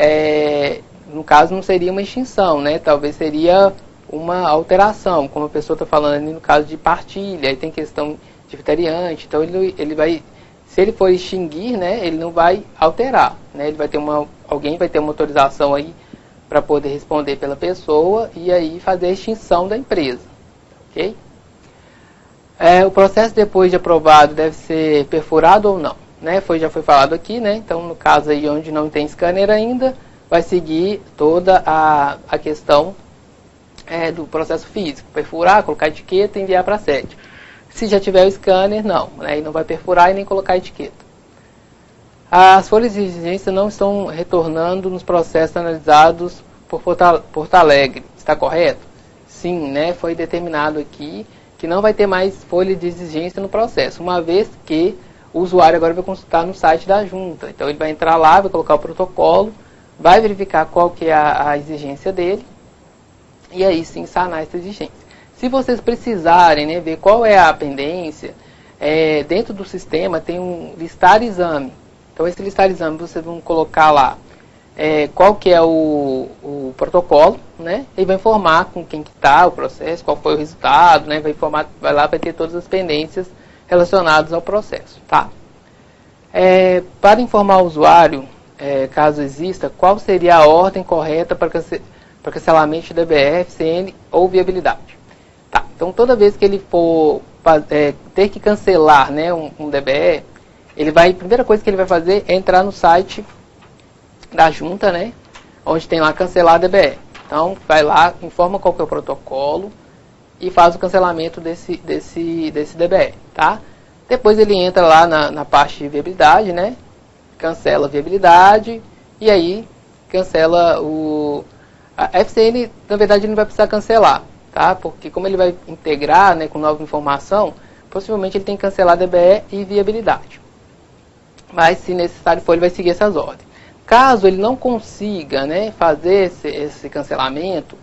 no caso, não seria uma extinção, né? Talvez seria uma alteração, como a pessoa está falando ali no caso de partilha, aí tem questão de vitariante, então ele vai, se ele for extinguir, né, ele não vai alterar, né? Ele vai ter alguém vai ter uma autorização aí para poder responder pela pessoa e aí fazer a extinção da empresa. Ok? O processo depois de aprovado deve ser perfurado ou não, né? Já foi falado aqui, né? Então, no caso aí onde não tem scanner ainda, vai seguir toda a questão do processo físico. Perfurar, colocar etiqueta e enviar para a sede. Se já tiver o scanner, não, né? E não vai perfurar e nem colocar etiqueta. As folhas de exigência não estão retornando nos processos analisados por Porto Alegre. Está correto? Sim, né? Foi determinado aqui que não vai ter mais folha de exigência no processo, uma vez que o usuário agora vai consultar no site da junta. Então ele vai entrar lá, vai colocar o protocolo, vai verificar qual que é a exigência dele e aí sim sanar essa exigência. Se vocês precisarem, né, ver qual é a pendência, dentro do sistema tem um listar exame. Então esse listar exame vocês vão colocar lá qual que é o protocolo, né? E vai informar com quem que está o processo, qual foi o resultado, né? Vai informar, vai lá para ter todas as pendências relacionadas ao processo, tá? Para informar o usuário, caso exista, qual seria a ordem correta para cancelamento de DBE, FCN ou viabilidade? Tá? Então toda vez que ele for ter que cancelar, né, um DBE, a primeira coisa que ele vai fazer é entrar no site da junta, né, onde tem lá cancelar DBE. Então, vai lá, informa qual que é o protocolo e faz o cancelamento desse DBE, tá? Depois ele entra lá na parte de viabilidade, né, cancela a viabilidade e aí cancela a FCN, na verdade ele não vai precisar cancelar, tá? Porque como ele vai integrar, né, com nova informação, possivelmente ele tem que cancelar DBE e viabilidade. Mas, se necessário for, ele vai seguir essas ordens. Caso ele não consiga, né, fazer esse cancelamento,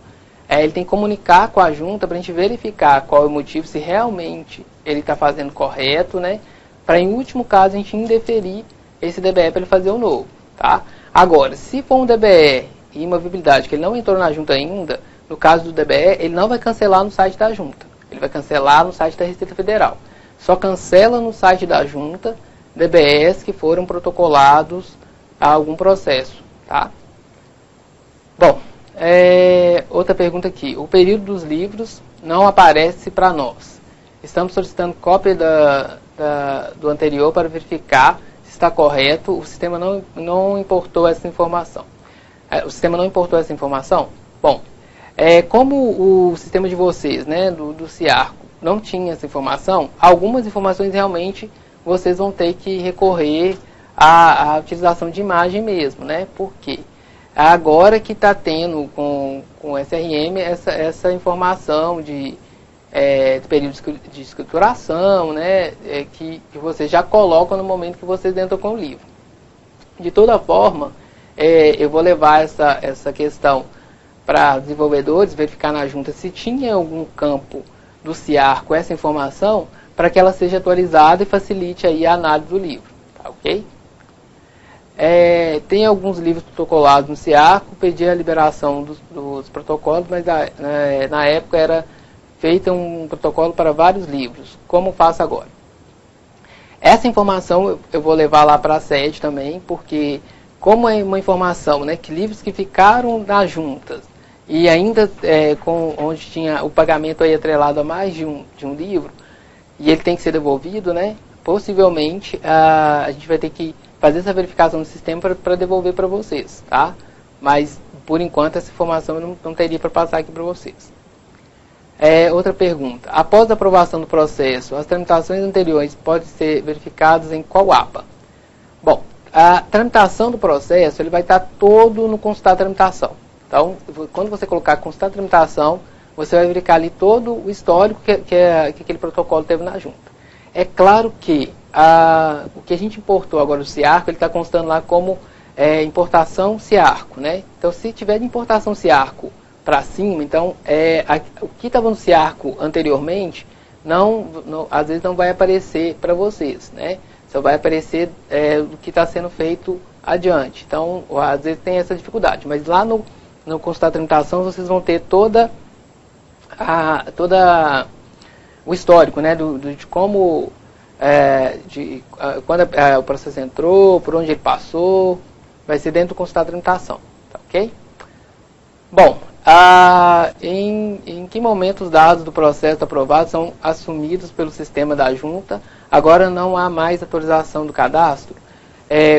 ele tem que comunicar com a junta para a gente verificar qual é o motivo, se realmente ele está fazendo correto, né, para, em último caso, a gente indeferir esse DBE para ele fazer o novo. Tá? Agora, se for um DBE e uma viabilidade que ele não entrou na junta ainda, no caso do DBE, ele não vai cancelar no site da junta. Ele vai cancelar no site da Receita Federal. Só cancela no site da junta DBEs que foram protocolados a algum processo, tá? Bom, outra pergunta aqui. O período dos livros não aparece para nós. Estamos solicitando cópia do anterior para verificar se está correto. O sistema não importou essa informação. O sistema não importou essa informação? Bom, como o sistema de vocês, né, do CIARCO, não tinha essa informação, algumas informações realmente vocês vão ter que recorrer à utilização de imagem mesmo, né? Porque agora que está tendo com o SRM essa informação de período de escrituração, né? Que vocês já colocam no momento que vocês entram com o livro. De toda forma, eu vou levar essa questão para desenvolvedores, verificar na junta se tinha algum campo do CIARCO essa informação, para que ela seja atualizada e facilite aí a análise do livro, tá, ok? Tem alguns livros protocolados no CIARCO, pedi a liberação dos protocolos, mas na época era feito um protocolo para vários livros. Como faço agora? Essa informação eu vou levar lá para a sede também, porque como é uma informação, né, que livros que ficaram nas juntas e ainda onde tinha o pagamento aí atrelado a mais de um livro, e ele tem que ser devolvido, né? Possivelmente a gente vai ter que fazer essa verificação no sistema para devolver para vocês, tá? Mas por enquanto essa informação eu não teria para passar aqui para vocês. Outra pergunta. Após a aprovação do processo, as tramitações anteriores podem ser verificadas em qual aba? Bom, a tramitação do processo ele vai estar todo no consultar tramitação. Então, quando você colocar consultar tramitação, você vai verificar ali todo o histórico que aquele protocolo teve na junta. É claro que o que a gente importou agora, o CIARCO, ele está constando lá como importação CIARCO, né? Então, se tiver de importação CIARCO para cima, então, o que estava no CIARCO anteriormente, às vezes não vai aparecer para vocês, né? Só vai aparecer o que está sendo feito adiante. Então, às vezes tem essa dificuldade. Mas lá no consultar tramitação, vocês vão ter toda o histórico, né, de como, quando o processo entrou, por onde ele passou, vai ser dentro do consultar tramitação, tá, ok? Bom, em que momento os dados do processo aprovado são assumidos pelo sistema da junta? Agora não há mais atualização do cadastro.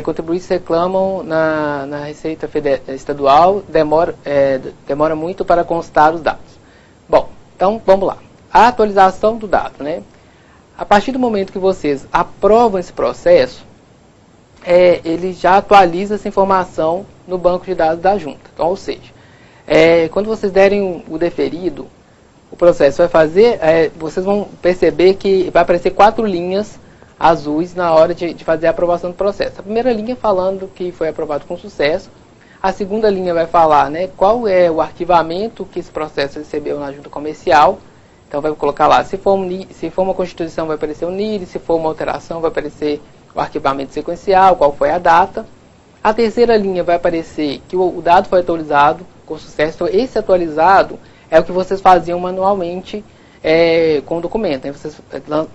Contribuintes reclamam na Receita Estadual, demora muito para constar os dados. Bom, então vamos lá. A atualização do dado, né? A partir do momento que vocês aprovam esse processo, ele já atualiza essa informação no banco de dados da junta. Então, ou seja, quando vocês derem o deferido, o processo vai fazer, vocês vão perceber que vai aparecer 4 linhas azuis na hora de fazer a aprovação do processo. A primeira linha falando que foi aprovado com sucesso. A segunda linha vai falar, né, qual é o arquivamento que esse processo recebeu na junta comercial. Então vai colocar lá, se for uma constituição vai aparecer o NIR, se for uma alteração vai aparecer o arquivamento sequencial, qual foi a data. A terceira linha vai aparecer que o dado foi atualizado com sucesso. Então, esse atualizado é o que vocês faziam manualmente com o documento. Vocês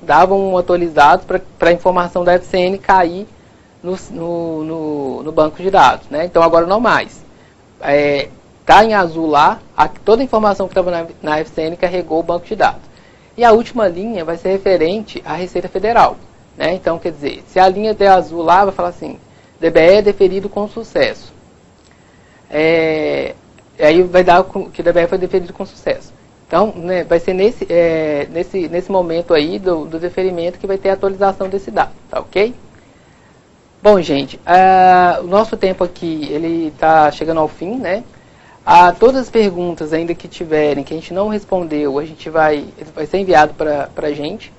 davam um atualizado para a informação da FCN cair no banco de dados. Né? Então, agora não mais. Está em azul lá, toda a informação que estava na FCN carregou o banco de dados. E a última linha vai ser referente à Receita Federal. Né? Então, quer dizer, se a linha der azul lá, vai falar assim, DBE deferido com sucesso. Aí vai dar que o DBE foi deferido com sucesso. Então, né, vai ser nesse momento aí do deferimento que vai ter a atualização desse dado, tá ok? Bom, gente, o nosso tempo aqui, ele está chegando ao fim, né? Todas as perguntas ainda que tiverem, que a gente não respondeu, vai ser enviado para a gente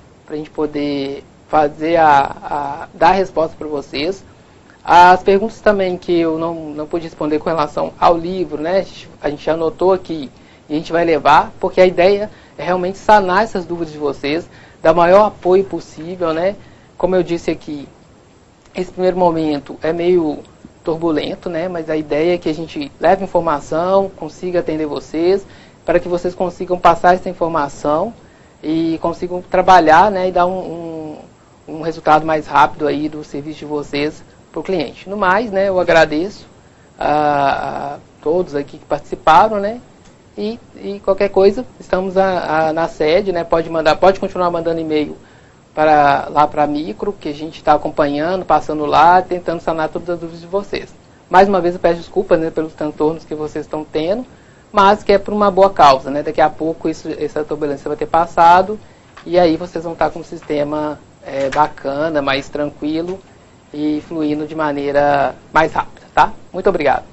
poder fazer dar a resposta para vocês. As perguntas também que eu não pude responder com relação ao livro, né? A gente já anotou aqui e a gente vai levar, porque a ideia é realmente sanar essas dúvidas de vocês, dar o maior apoio possível, né? Como eu disse aqui, esse primeiro momento é meio turbulento, né? Mas a ideia é que a gente leve informação, consiga atender vocês, para que vocês consigam passar essa informação e consigam trabalhar, né? E dar um resultado mais rápido aí do serviço de vocês para o cliente. No mais, né? Eu agradeço a todos aqui que participaram, né? E qualquer coisa, estamos na sede, né? Pode continuar mandando e-mail lá para a Micro, que a gente está acompanhando, passando lá, tentando sanar todas as dúvidas de vocês. Mais uma vez eu peço desculpas, né, pelos transtornos que vocês estão tendo, mas que é por uma boa causa, né? Daqui a pouco essa turbulência vai ter passado e aí vocês vão estar com um sistema bacana, mais tranquilo e fluindo de maneira mais rápida, tá? Muito obrigado.